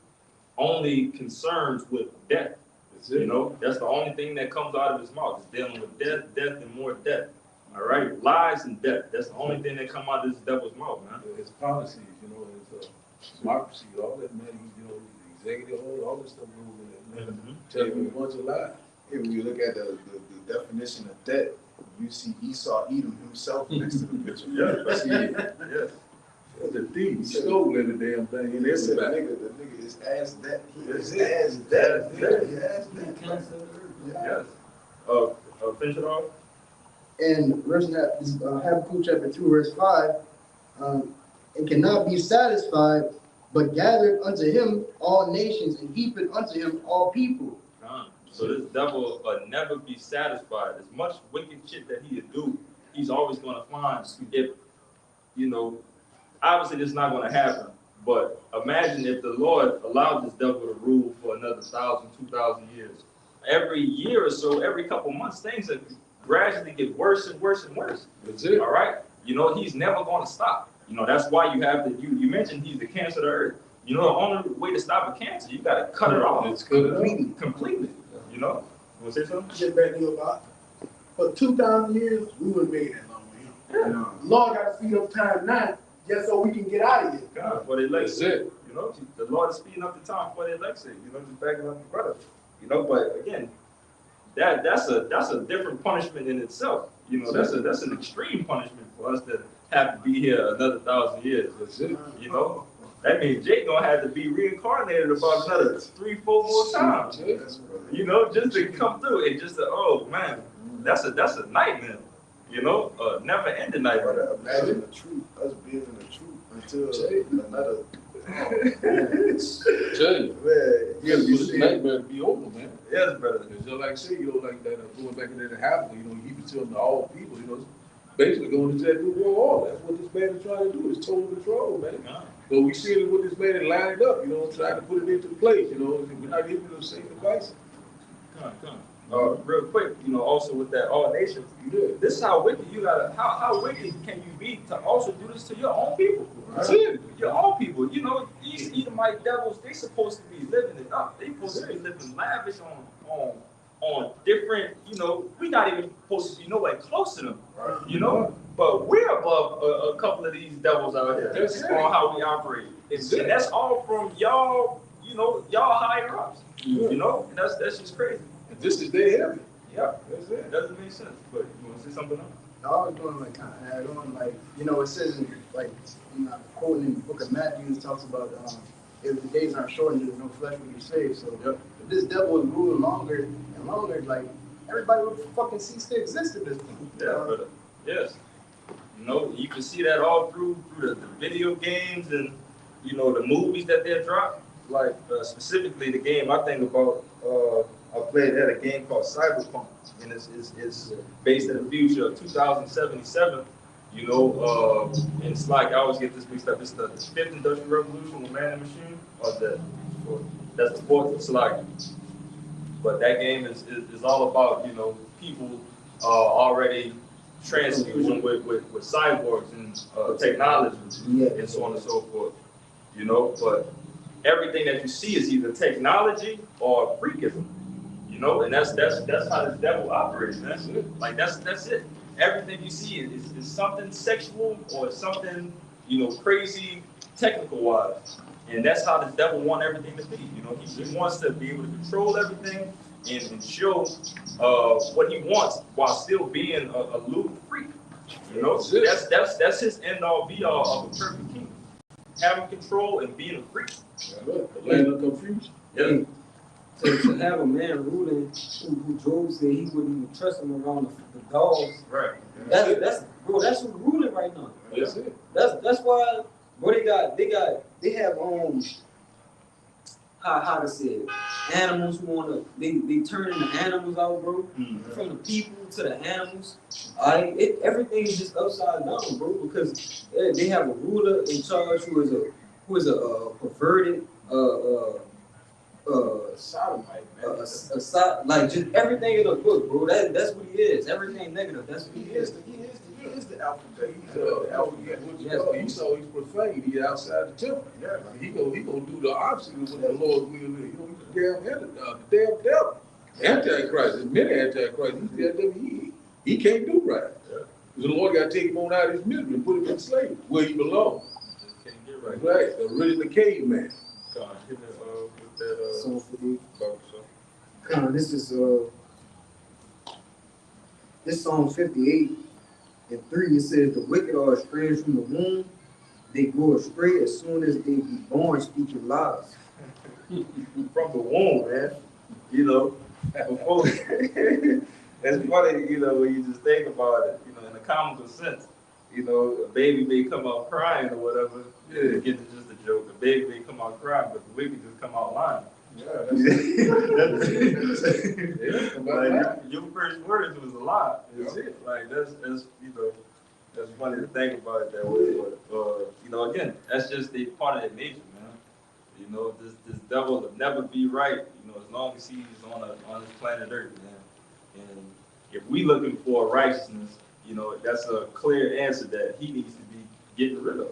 A: only concerns with death, you know, that's the only thing that comes out of his mouth, is dealing with death, and more death, all right, lies and death, that's the only thing that come out of this devil's mouth, man.
B: His policies, you know, his democracy, all that, man, you know, the executive order, all this stuff moving, man. Tell you a bunch of lies.
E: Hey, when you look at the definition of debt, you see Esau Edom himself next to the picture.
A: Yes.
B: That's a thief. He stole every damn thing.
E: And they said the nigga is as debt. He is as debt. He as debt.
A: Yes. Finish it off.
F: And verse Habakkuk chapter 2 verse 5. And cannot be satisfied, but gathered unto him all nations, and heapeth unto him all people.
A: So this devil will never be satisfied. As much wicked shit that he would do, he's always going to find, if, you know, obviously this is not going to happen, but imagine if the Lord allowed this devil to rule for another 1,000, 2,000 years. Every year or so, every couple months, things are gradually get worse and worse and worse.
B: That's it.
A: All right? You know, he's never going to stop. You know, that's why you have to, you mentioned he's the cancer of the earth. You know, the only way to stop a cancer, you gotta cut it off.
B: Let's cut it off.
A: Completely, you know? You wanna say something?
D: Just back to you about, for 2,000 years, we would have made that long with him.
A: Yeah.
D: Lord got to speed up time now, just so we can get out of here.
A: God, for the elect
B: That's it.
A: you know, the Lord is speeding up the time for the elect you know, just backing up the brother. You know, but again, that's a different punishment in itself. You know, that's an extreme punishment for us to have to be here another 1,000 years.
B: That's it.
A: You know, that means Jake gonna have to be reincarnated about another 3-4 more times. You know, just to come through and just to, oh man, that's a nightmare. You know, never ending nightmare.
E: Brother, imagine the truth, us being in the truth until another.
B: Tell you.
E: Man,
B: Yeah,
E: you
B: this
E: see,
B: nightmare be over, man.
A: Yes, brother.
B: It's just like say, you know, like that going back in there to happen, you know, he was telling all people, you know, basically going into that new world order. That's what this man is trying to do, is total control, man. But we see it what this man is lined up, you know, trying to put it into place, you know, we're not able to save the device.
A: Come. Real quick, you know, also with that all nations,
B: Yeah.
A: this is how wicked you gotta, how wicked can you be to also do this to your own people?
B: That's it.
A: Your own people, you know, these Edomite devils, they supposed to be living it up. They supposed to be living lavish on different, you know, we not even supposed to be nowhere close to them, you know? But we're above a couple of these devils out here.
B: That's it.
A: On how we operate. And that's all from y'all, you know, y'all higher ups, you know? And that's just crazy.
B: And this is their heaven.
A: Yeah,
B: That's
A: it
B: it.
A: doesn't make sense. But you want to say something else?
F: I was doing like kind of add on, like, you know, it says in, like, you know, quoting in the book of Matthew, it talks about if the days aren't shortened, there's no flesh will be saved. So if this devil is ruling longer and longer, like, everybody would fucking cease to exist at this point.
A: Yeah, brother. Yes. You know, you can see that all through the video games and, you know, the movies that they drop. Like, specifically the game I think about, I played at a game called Cyberpunk, and it's based in the future of 2077. You know, and it's like, I always get this mixed up. It's the 5th Industrial Revolution with Man and Machine, that's the 4th, it's like, but that game is all about, you know, people already transfusion with cyborgs and technology and so on and so forth. You know, but everything that you see is either technology or freakism. You know, and that's how the devil operates, man. Like that's it. Everything you see is something sexual or something, you know, crazy technical wise. And that's how the devil wants everything to be. You know, he wants to be able to control everything and show what he wants while still being a lewd freak. You know, that's his end all be all of a perfect king. Having control and being a freak.
B: The land of confusion.
A: Yeah.
G: To have a man ruling who Job said he wouldn't even trust him around the dogs.
A: Right.
G: That's who's ruling right now.
B: That's it.
G: That's why, bro, they have how to say it, animals who they turning the animals out, bro.
A: Mm-hmm.
G: From the people to the animals. Everything is just upside down, bro, because they have a ruler in charge who is a perverted
A: Sodomite, man.
G: like just everything in the book, bro. That's what he is. Everything negative. That's what he is.
E: He is the alphabet. He's
B: The
E: the alphabet.
B: Esau, he's profane. He's outside the temple.
E: Yeah.
B: He gonna do the opposite of what the Lord will. You know, he's the damn devil. Antichrist. There's many antichrists. He can't do right.
A: Yeah.
B: The Lord got to take him on out of his misery and put him in slavery where he belongs.
A: Just can't get right.
B: Right. The original caveman.
A: God, hit it with that
G: So for the
A: boat, so.
G: this is this Psalm 58 and 3. It says the wicked are estranged from the womb; they go astray as soon as they be born, speaking lies.
A: From the womb, man. You know, before it's funny, you know, when you just think about it, you know, in a comical sense. You know, a baby may come out crying or whatever. Yeah, get it's just a joke. A baby may come out crying, but the wicked just come out lying.
B: Yeah,
A: Like, your first words was a lie. That's it. Like that's you know, that's funny to think about it that way. But you know, again, that's just a part of their nature, man. You know, this devil will never be right. You know, as long as he's on this planet Earth, man. And if we looking for righteousness, you know, that's a clear answer that he needs to be getting rid of.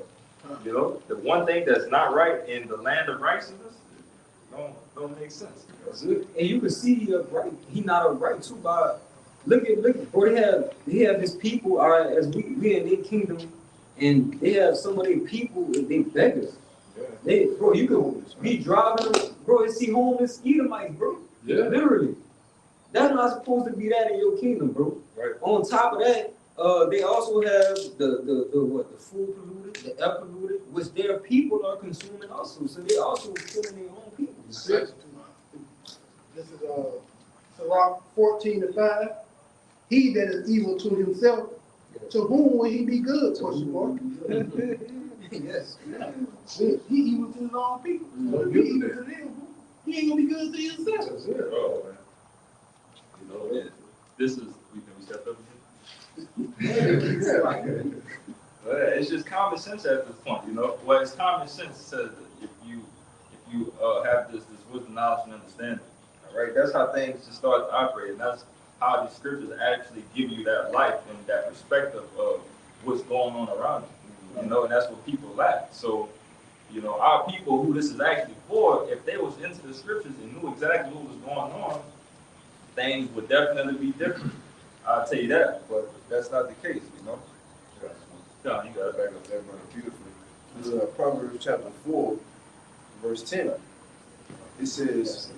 A: You know, the one thing that's not right in the land of righteousness don't make sense.
B: That's it.
G: And you can see he not upright too by look at bro, they have his people as we in their kingdom, and they have some of their people, they beggars.
E: Yeah.
G: You could be driving, bro, and see homeless Edomites, bro.
B: Yeah.
G: Literally. That's not supposed to be that in your kingdom, bro.
B: Right.
G: On top of that, they also have the food polluted, the air polluted, which their people are consuming also. So they also killing their own people.
B: That's it.
D: This is Sirach 14:5. He that is evil to himself, to whom will he be good? Question mark.
G: Yes.
D: He evil to his own people. So if he evil to them, he ain't gonna be good to himself.
B: That's it.
A: Oh, man. You know, this is, we stepped up again. But it's just common sense at this point, you know. Well, it's common sense says that if you have this wisdom, knowledge, and understanding, all right, that's how things just start to operate, and that's how the scriptures actually give you that life and that perspective of what's going on around you, you know, and that's what people lack. So, you know, our people who this is actually for, if they was into the scriptures and knew exactly what was going on, things would definitely be different. I'll tell you that, but that's not the case, you know. No, you got it.
E: Back up that brother beautifully. This is Proverbs chapter 4, verse 10. It says,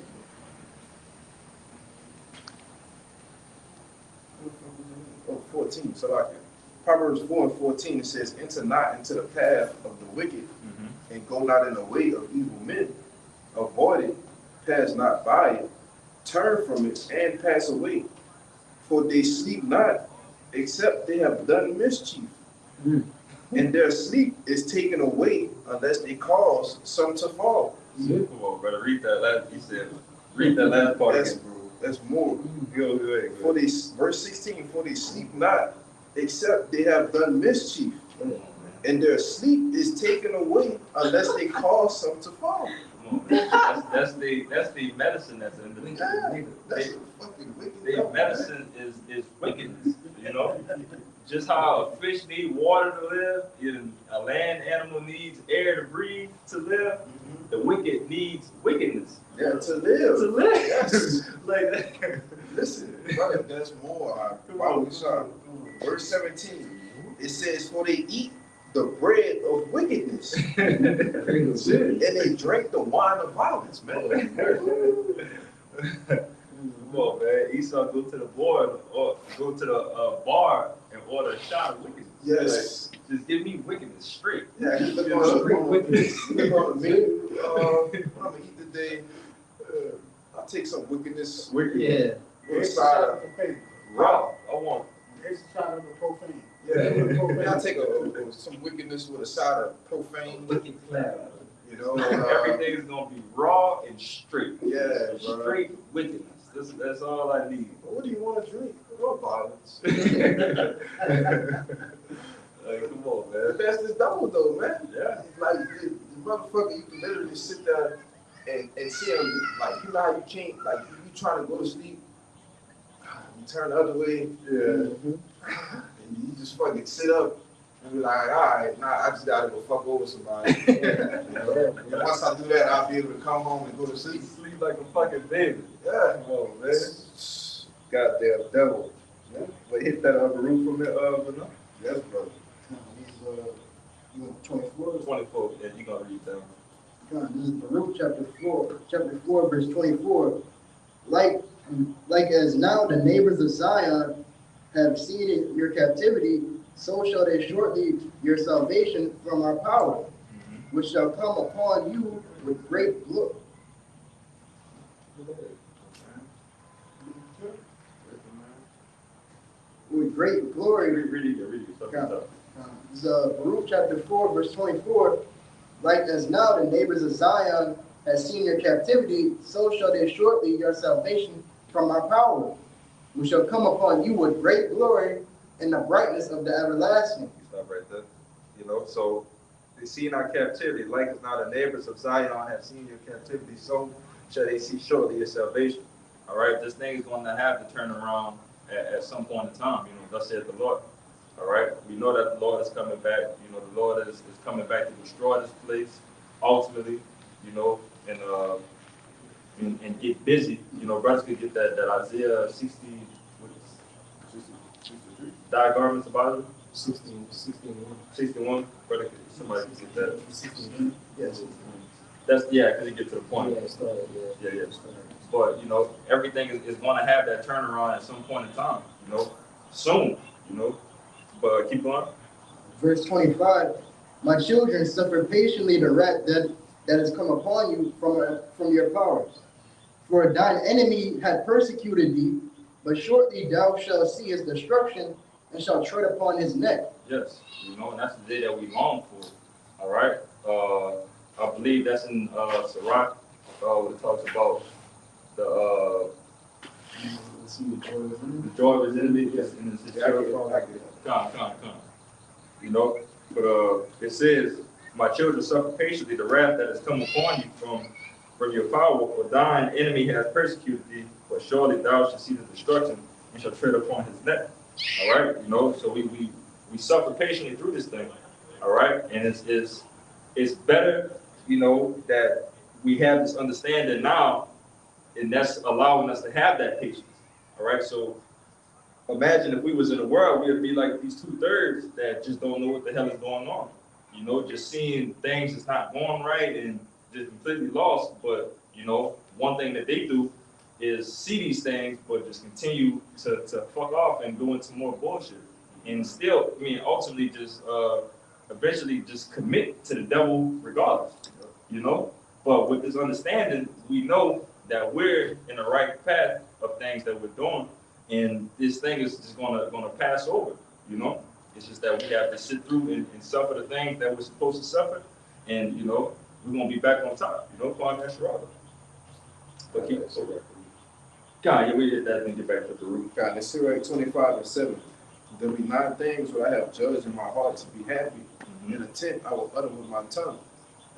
E: oh, 14, so like it. Proverbs 4:14, it says, enter not into the path of the wicked, and go not in the way of evil men. Avoid it, pass not by it, turn from it, and pass away. For they sleep not, except they have done mischief. And their sleep is taken away unless they cause some to fall.
A: Come on, brother, read that last, he said, read that last part
E: That's,
A: again, bro.
E: that's more.
A: Go ahead.
E: For they, verse 16, for they sleep not, except they have done mischief. And their sleep is taken away unless they cause some to fall.
A: Come on, man. That's the medicine that's in the
E: That's fucking wicked.
A: their medicine is wickedness, you know? Just how a fish needs water to live, and a land animal needs air to breathe to live, the wicked needs wickedness.
E: Yeah, to live.
A: To live.
E: Yes.
A: Like that.
E: Listen, brother, there's more. Verse 17, it says, for they eat the bread of wickedness,
B: That's it.
E: and they drink the wine of violence, man.
A: Come on, man. Esau go to the bar or go to the bar and order a shot of wickedness.
E: Yes.
A: Like, just give me wickedness straight.
E: Yeah, he look on wickedness. Look on me. I'm gonna eat today. I'll take some wickedness.
G: Yeah.
E: With a
D: Extra
E: side
D: shot
E: of
D: of profane.
A: Raw. I want.
D: Extra shot of the profane.
E: Yeah, I'll take some wickedness with a side of profane.
G: Wicked cloud.
E: You know,
A: Everything's gonna be raw and straight.
E: Yeah, bro.
A: Straight wickedness. That's all I need.
E: What do you want to drink? What violence?
A: Like, come on, man.
E: That's this double though, man.
A: Yeah.
E: Like the motherfucker, you can literally sit there and see him. Like you know how you can't, like you trying to go to sleep, you turn the other way, and you just fucking sit up and be like, all right, nah, I just gotta go fuck over somebody. You know? And once I do that, I'll be able to come home and go to sleep.
A: Sleep like a fucking baby.
E: Yeah.
A: Come on, man. Goddamn devil.
E: Yeah.
A: But hit that other roof from it, Vanilla.
E: Yes, brother.
F: You want 24?
A: 24. Yeah, you gonna read that.
F: This is Baruch chapter 4, verse 24. Like as now the neighbors of Zion have seen in your captivity, so shall they shortly your salvation from our power, which shall come upon you with great glory. With great glory.
A: Read it.
F: This is Baruch chapter 4, verse 24. Like as now the neighbors of Zion have seen your captivity, so shall they shortly your salvation from our power, which shall come upon you with great glory and the brightness of the everlasting.
A: Stop right there. You know, so they see in our captivity, like as now the neighbors of Zion have seen your captivity, so shall they see shortly your salvation. All right, this thing is going to have to turn around at some point in time. You know, thus said the Lord. All right, we know that the Lord is is coming back. You know, the Lord is coming back to destroy this place ultimately, you know, and get busy. You know, brothers could get that Isaiah 60, what is it? 63? Diagrams about it. 61. Brother, somebody can get that.
F: 61. Yes.
A: That's, yeah, because it gets to the point.
G: Yeah, it started, yeah.
A: Yeah. But, you know, everything is going to have that turnaround at some point in time, you know, soon, you know. But keep going.
F: Verse 25, my children, suffer patiently the wrath that has come upon you from your powers. For thine enemy had persecuted thee, but shortly thou shalt see his destruction and shalt tread upon his neck.
A: Yes, you know, and that's the day that we long for. All right. I believe that's in Sirach, when it talks about the
F: Let's see the joy of him.
A: joy of his enemy. Yes, in the Come. You know, but it says, my children suffer patiently the wrath that has come upon you from your power, for thine enemy has persecuted thee, but surely thou shalt see the destruction and shall tread upon his neck. All right, you know, so we suffer patiently through this thing. All right, and it's better, you know, that we have this understanding now, and that's allowing us to have that patience. All right, so imagine if we was in a world, we'd be like these 2/3 that just don't know what the hell is going on. You know, just seeing things that's not going right and just completely lost. But, you know, one thing that they do is see these things, but just continue to fuck off and go into more bullshit. And still, I mean, ultimately just eventually just commit to the devil regardless, you know? But with this understanding, we know that we're in the right path of things that we're doing, and this thing is just gonna pass over, you know? It's just that we have to sit through and suffer the things that we're supposed to suffer, and, you know, we're gonna be back on top, you know, Kwame Sharada. But keep it over. God, yeah, we did that and get back to the root.
E: God, let's see right 25:7. There be 9 things what I have judged in my heart to be happy. In a tent I will utter with my tongue.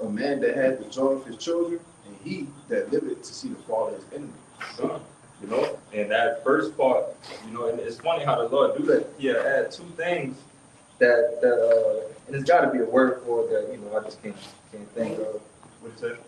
E: A man that had the joy of his children, and he that liveth to see the fall of his enemy.
A: Son, you know, and that first part, you know, and it's funny how the Lord do that. He add 2 things that and there's got to be a word for it that, you know, I just can't think of. What's that?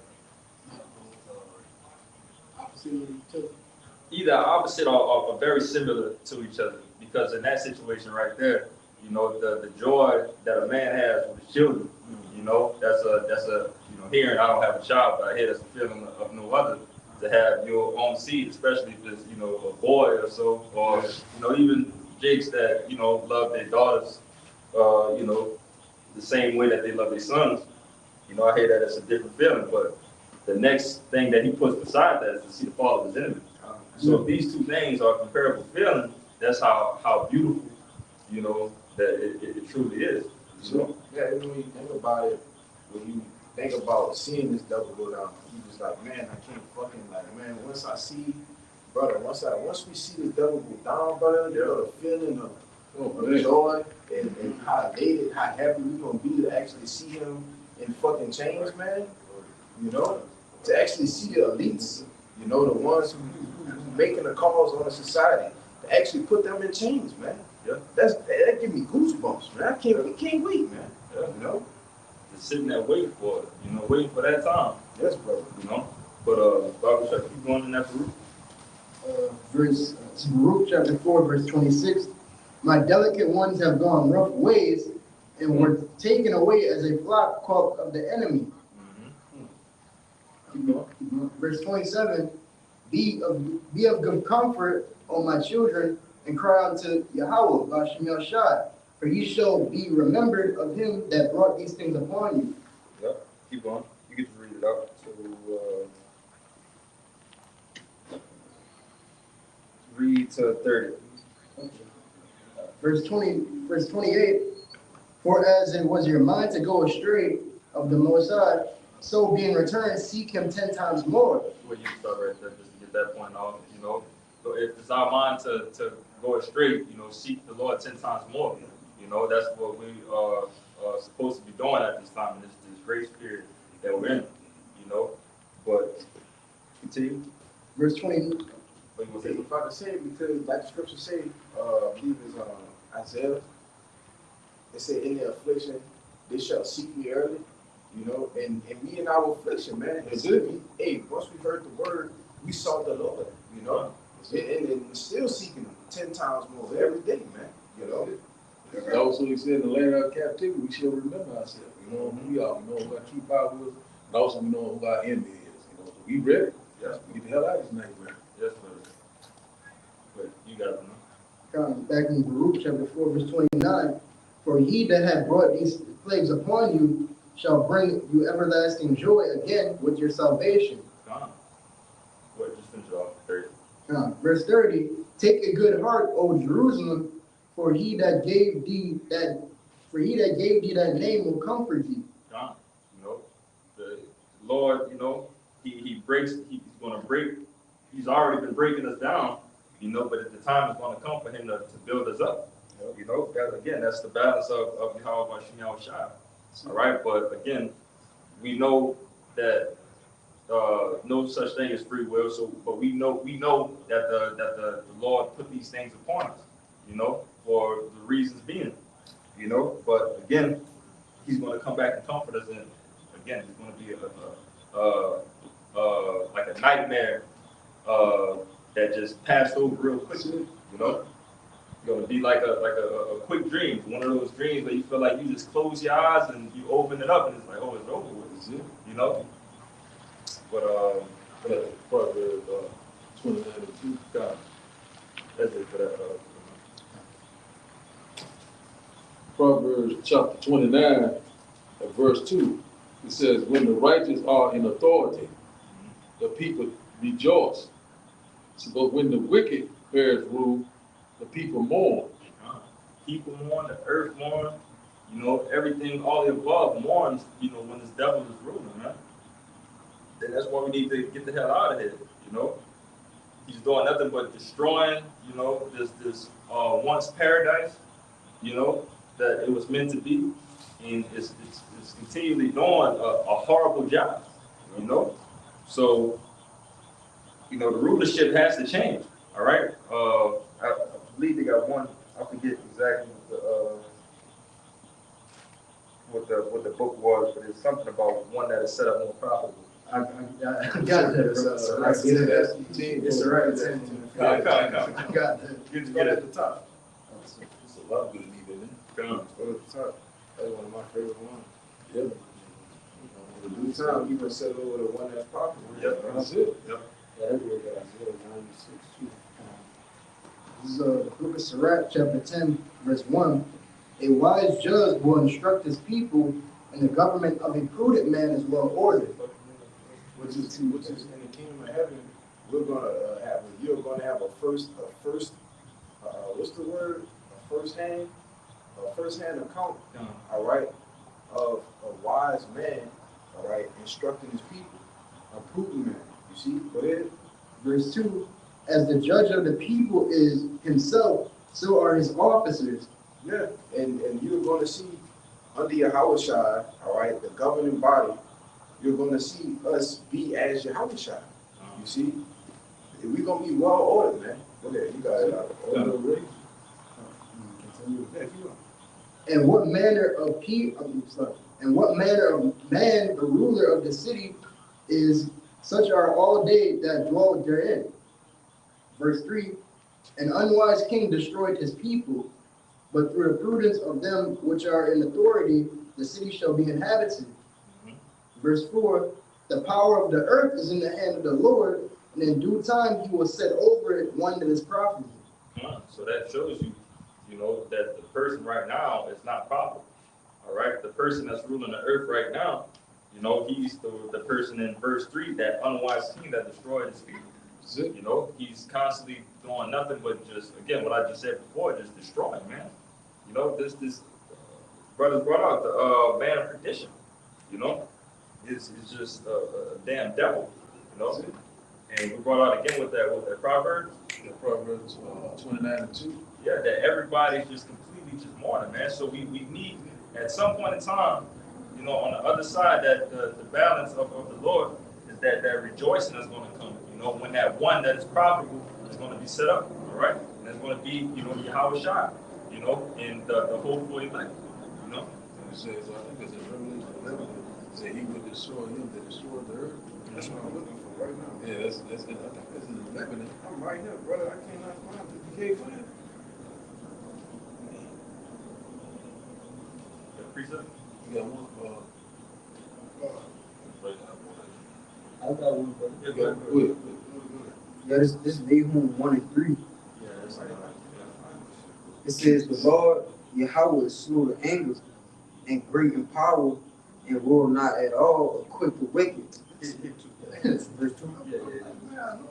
A: Either opposite or very similar to each other, because in that situation right there, you know, the joy that a man has with his children, you know, that's a you know, hearing I don't have a child, but I hear that's a feeling of no other, to have your own seed, especially if it's, you know, a boy or so, or, you know, even jakes that, you know, love their daughters, you know, the same way that they love their sons. You know, I hear that as a different feeling, but the next thing that he puts beside that is to see the fall of his enemy. So if these 2 things are comparable feelings, that's how beautiful, you know, that it truly is. You know?
E: Yeah, and when you think about it, when you think about seeing this devil go down, you just like, man, I can't fucking, like, man, once I see, brother, once we see this devil go down, brother, you know, the feeling of joy and how elated, how happy we gonna be to actually see him in fucking chains, man. You know, to actually see the elites, you know, the ones who making the calls on the society, to actually put them in chains, man.
A: Yeah.
E: That give me goosebumps, man. We can't wait, man.
A: Yeah.
E: You know?
A: Just sitting there waiting for it, you know, waiting for that time,
E: Yes, brother.
A: you know. But Bible should I keep going in that route?
F: Baruch chapter 4, verse 26. My delicate ones have gone rough ways and were taken away as a flock caught of the enemy.
A: Keep going.
F: Verse 27. Be of good comfort, O my children, and cry unto Yahweh, Bashem Yashai, for ye shall be remembered of him that brought these things upon you.
A: Yep, keep going. You get to read it out. So, read to 30.
F: Verse 28. For as it was your mind to go astray of the Most High, so being returned, seek him 10 times more.
A: Well, you can start right there just to get that point off, you know. So if it's our mind to go astray, you know, seek the Lord 10 times more. You know, that's what we are supposed to be doing at this time in this grace period that we're in, you know. But continue.
F: Verse 20.
A: What you want to say?
E: If I could say, because like the scripture say, I believe it's Isaiah it said in their affliction, they shall seek me early, you know, and we in our affliction, man.
B: That's it.
E: Hey, once we heard the word, we sought the Lord, you know, and still seeking him 10 times more every day, man, you know.
B: And also, he said, in the land of captivity, we shall remember ourselves. You know who we are. We know who our true power is. And also, we know who our enemy is. You know, so we ready.
A: Yeah.
B: We get the hell out of this nightmare.
A: Yes, but you got to know.
F: Back in Baruch chapter 4, verse 29, for he that hath brought these plagues upon you shall bring you everlasting joy again with your salvation.
A: Gone. What, just finish it off. 30.
F: Verse 30, take a good heart, O Jerusalem, for he that gave thee that name will comfort thee.
A: Gone. You know, the Lord, you know, he breaks, he's going to break, he's already been breaking us down, you know, but at the time is going to come for him to build us up. You know, that, again, that's the balance of Yahweh Shem Shai. All right, but again, we know that no such thing as free will. So, but we know that the Lord put these things upon us, you know, for the reasons being, you know. But again, he's going to come back and comfort us, and again, it's going to be like a nightmare that just passed over real quickly, you know. It's going to be like a quick dream, one of those dreams where you feel like you just close your eyes and you open it up, and it's like, oh, it's over with, you know. But
B: Proverbs 29:2.
A: God, that's it for that.
B: Proverbs chapter 29, at verse 2. It says, when the righteous are in authority, the people rejoice. So, but when the wicked bears rule, the people mourn.
A: People mourn, the earth mourn, you know, everything, all the above mourns, you know, when this devil is ruling, man. And that's why we need to get the hell out of here, you know. He's doing nothing but destroying, you know, this once paradise, you know, that it was meant to be, and it's continually doing a horrible job, you know. So, you know, the rulership has to change, all right? I believe they got one, I forget exactly what the book was, but it's something about one that is set up more profitable.
F: I got that. It's all right. I got that.
A: Good to get at the top.
B: It's a lot of good meat in there.
A: Come on.
E: Go to the top. That's one of my favorite ones.
B: Yeah.
E: In due time, you gonna settle over the one that's popular.
A: Yep.
B: That's it.
A: Yep.
F: This is the book of Sirach, chapter 10, verse 1. A wise judge will instruct his people, and the government of a prudent man is well ordered.
E: Which is in the kingdom of heaven, you're gonna have a first what's the word? A first hand account, all right, of a wise man, all right, instructing his people, a prudent man. You see, go ahead.
F: Verse 2, as the judge of the people is himself, so are his officers.
E: Yeah, and you're gonna see under Yahweh Shai, all right, the governing body, you're gonna see us be as Yahweh Shai. You see, we're gonna be well ordered, man. Go ahead, you got it out.
F: And what manner of man the ruler of the city is, such are all they that dwell therein. Verse 3, an unwise king destroyed his people, but through the prudence of them which are in authority, the city shall be inhabited. Verse 4, the power of the earth is in the hand of the Lord, and in due time he will set over it one that is profitable.
A: So that shows you, you know, that the person right now is not profitable. All right, the person that's ruling the earth right now, you know, he's the person in verse 3, that unwise king that destroyed his people. You know, he's constantly doing nothing but just, again, what I just said before, just destroying, man. You know, this brothers brought out the man of perdition. You know, it's just a damn devil. You know, and we brought out again with that Proverbs.
B: The Proverbs 29:2.
A: Yeah, that everybody's just completely just mourning, man. So we need at some point in time, you know, on the other side, that the balance of the Lord is that rejoicing is going to come. You know, when that one that is profitable is going to be set up, all right, and it's going to be, you know, Yahweh Shai, you know, and the whole 40 elect. you know?
B: It says, I think it's in Revelation 11, it said he would destroy him that destroyed the earth.
E: That's what I'm looking for right now.
B: Yeah, I think that's in 11.
E: I'm right here, brother. I cannot find it. You can't find it.
A: The precept?
B: You got one,
G: I got one, brother.
A: Yeah,
B: go ahead.
F: Yeah, this Nahum 1 and 3.
A: Yeah, that's like,
F: It says, the Lord Yahweh is slow to anger and great in power and will not at all acquit the wicked. Verse 2.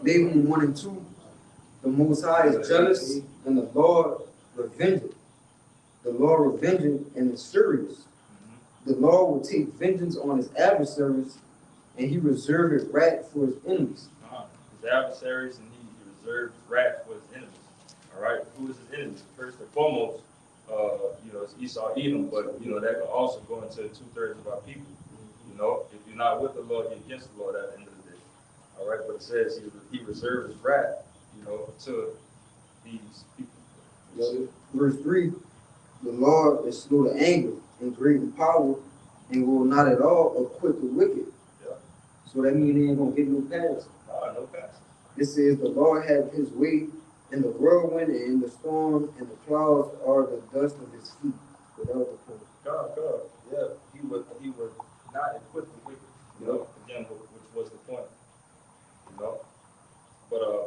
F: Nahum 1 and 2. The Most High is jealous and the Lord revengeth. The Lord revengeth and is furious. The Lord will take vengeance on his adversaries and he reserveth wrath for his enemies.
A: his adversaries, and he reserved wrath for his enemies. All right, who is his enemies? First and foremost, it's Esau, Edom, but that could also go into 2/3 of our people. If you're not with the Lord, you're against the Lord at the end of the day. All right, but it says he reserved his wrath, to these people.
F: Verse 3, the Lord is slow to anger and great in power and will not at all acquit the wicked.
A: Yeah.
F: So that means they ain't gonna get no pass.
A: No pass.
F: It says the Lord hath his way in the whirlwind and in the storm, and the clouds are the dust of his feet. Without the point.
A: God, yeah, he would not equip the wicked. Again, which was the point. But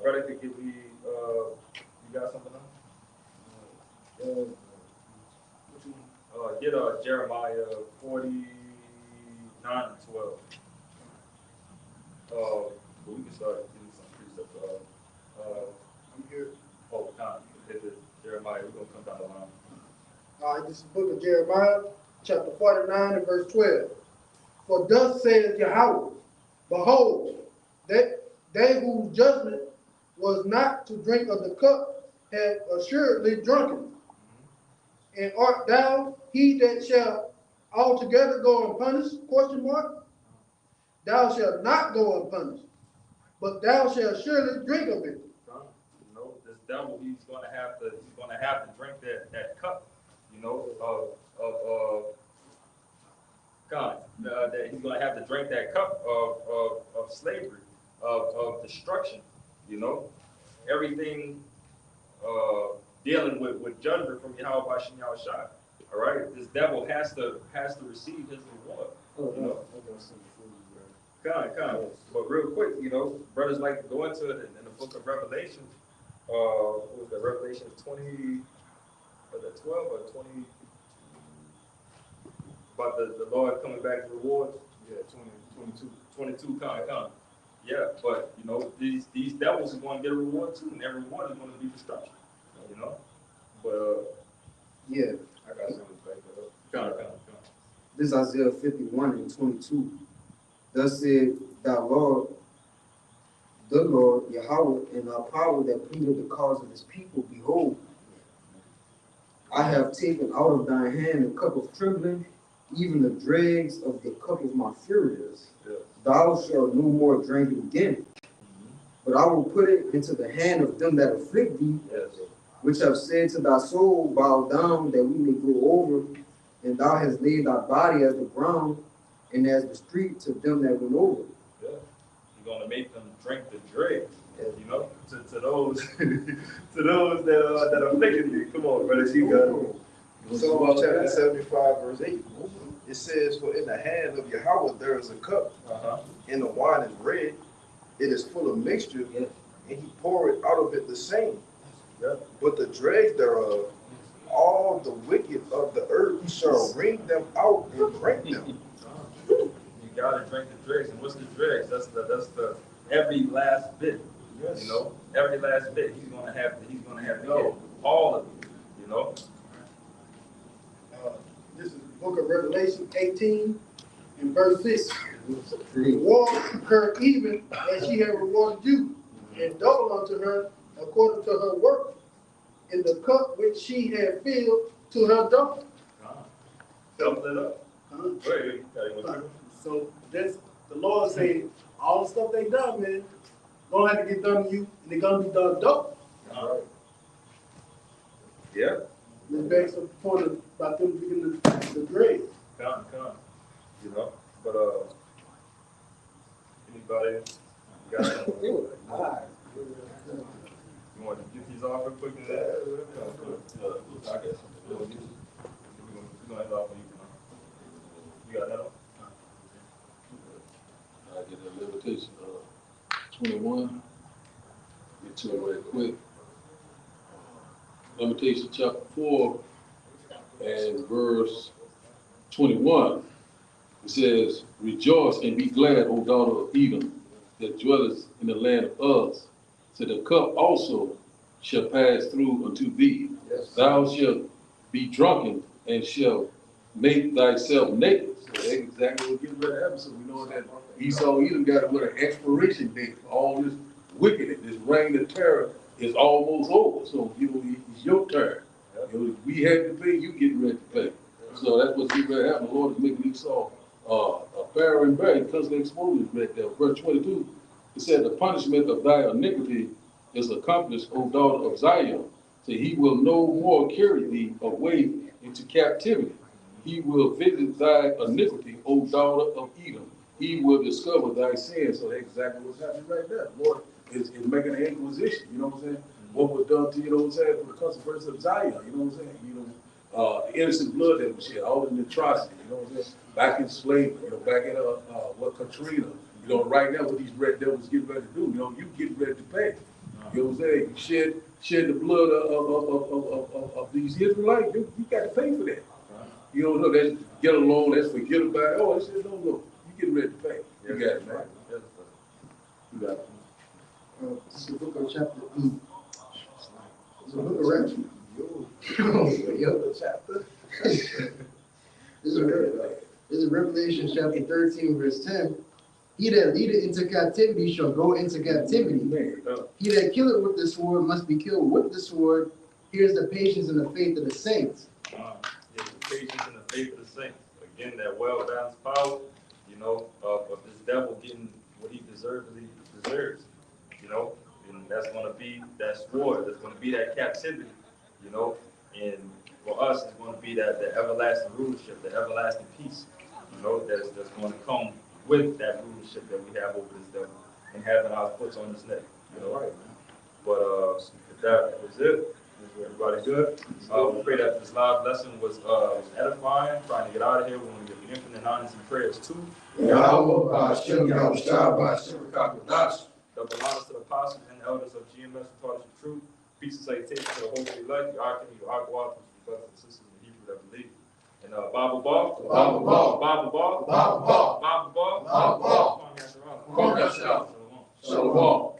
A: brother, could give me you got something else? Get Jeremiah 49 and 12. But we can start getting some precepts.
D: I'm here.
A: Hit the Jeremiah. We're gonna come down the line.
D: All right, this is the book of Jeremiah, chapter 49 and verse 12. For thus saith Yahweh, behold, they whose judgment was not to drink of the cup have assuredly drunken. And art thou he that shall altogether go unpunished? Question mark. Thou shalt not go unpunished, but thou shalt surely drink of it.
A: This devil, he's gonna have to drink that cup, of God. That he's gonna have to drink that cup of slavery, of destruction. Everything dealing with judgment from Yahweh Bashem Yahushua. All right, this devil has to receive his reward. Kind. But real quick, brothers like to go into it in the book of Revelation. What was that? Revelation 20, was that 12 or 20? About the Lord coming back to rewards.
E: Yeah, 22.
A: 22, kind. Yeah, but these devils are going to get a reward too, and their reward is going to be destruction. But
F: Yeah,
A: I got something to back that up. Kind.
F: this is Isaiah 51 and 22. Thus said thou Lord, the Lord Yahweh, in our power that pleaded the cause of his people, behold, I have taken out of thine hand the cup of trembling, even the dregs of the cup of my fury.
A: Yeah.
F: Thou shalt no more drink it again, but I will put it into the hand of them that afflict thee,
A: Yes.
F: which have said to thy soul, bow down that we may go over, and thou hast laid thy body as the ground, and as the street to them that went over.
A: Yeah. You're gonna make them drink the dregs. To those to those that are afflicted you. Come on, brothers, you got it.
E: Psalm chapter 75, verse 8. It says, for in the hand of Yahweh there is a cup, and the wine is red. It is full of mixture, and he poureth out of it the same.
A: Yeah.
E: But the dregs thereof, all the wicked of the earth shall wring them out and drink them.
A: You gotta drink the dregs. And what's the dregs? That's the every last bit.
E: Yes.
A: Every last bit. He's gonna have to get all of it.
D: This is the book of Revelation 18 and verse 6. Reward her even as she had rewarded you, and double unto her according to her work, in the cup which she had filled to her double.
A: Double it up. Wait,
D: So that's the Lord said, all the stuff they done, man, gonna have to get done to you, and they're gonna be done double.
A: All right. Yeah.
D: This begs the point about them digging the grave.
A: Come, you know, but, anybody got something? You want to get these off real quick? I guess. We're gonna head off on you. You got that one?
B: I get that Levitation 21. Get to it right quick. Levitation chapter 4 and verse 21. It says, "Rejoice and be glad, O daughter of Edom, that dwellest in the land of Uz. So the cup also shall pass through unto thee. Thou shalt be drunken and shalt make thyself naked." So that's exactly what getting ready to happen. So we know that Esau Edom got an expiration date for all this wickedness. This reign of terror is almost over. So it's your turn. We had to pay, you get ready to pay. So that's what's getting ready to happen. The Lord is making Esau a barren and barren, constantly exposing right there. Verse 22, it said, "The punishment of thy iniquity is accomplished, O daughter of Zion. So he will no more carry thee away into captivity. He will visit thy iniquity, O daughter of Edom. He will discover thy sins." So that's exactly what's happening right there. The Lord is making an inquisition, you know what I'm saying? What was done to, you know what I'm saying, for the consequence of Zion, you know what I'm saying? The innocent blood that was shed, all the atrocity, you know what I'm saying? Back in slavery, back in what Katrina, right now what these red devils getting ready to do, you getting ready to pay. You know what I'm saying? You shed the blood of these Israelites, you got to pay for that. You don't know, that's get along, let's forget about it. Oh, it's just, no, you getting ready to pay. You got it, man. You got it.
F: This is the book of chapter. It's the book of Revelation. Yo, chapter. This is Revelation chapter 13, verse 10. "He that leadeth into captivity shall go into captivity. He that killeth with the sword must be killed with the sword. Here's the patience and the faith of the saints."
A: The patience and the faith of the saints. Again, that well-balanced power, of this devil getting what he deserves, and that's going to be that sword, that's going to be that captivity, and for us, it's going to be that the everlasting rulership, the everlasting peace, that's going to come with that rulership that we have over this devil and having our foot on his neck, Right. But if that was it, everybody good? We pray that this live lesson was edifying, trying to get out of here. We want to give infinite honors and prayers too. Double honors to the apostles and the elders of GMS who taught us the truth. Peace and salutation to the holy elect, the archangel, the archwaters, the brothers and sisters in Hebrew that believe. And Bible ball. Shalom.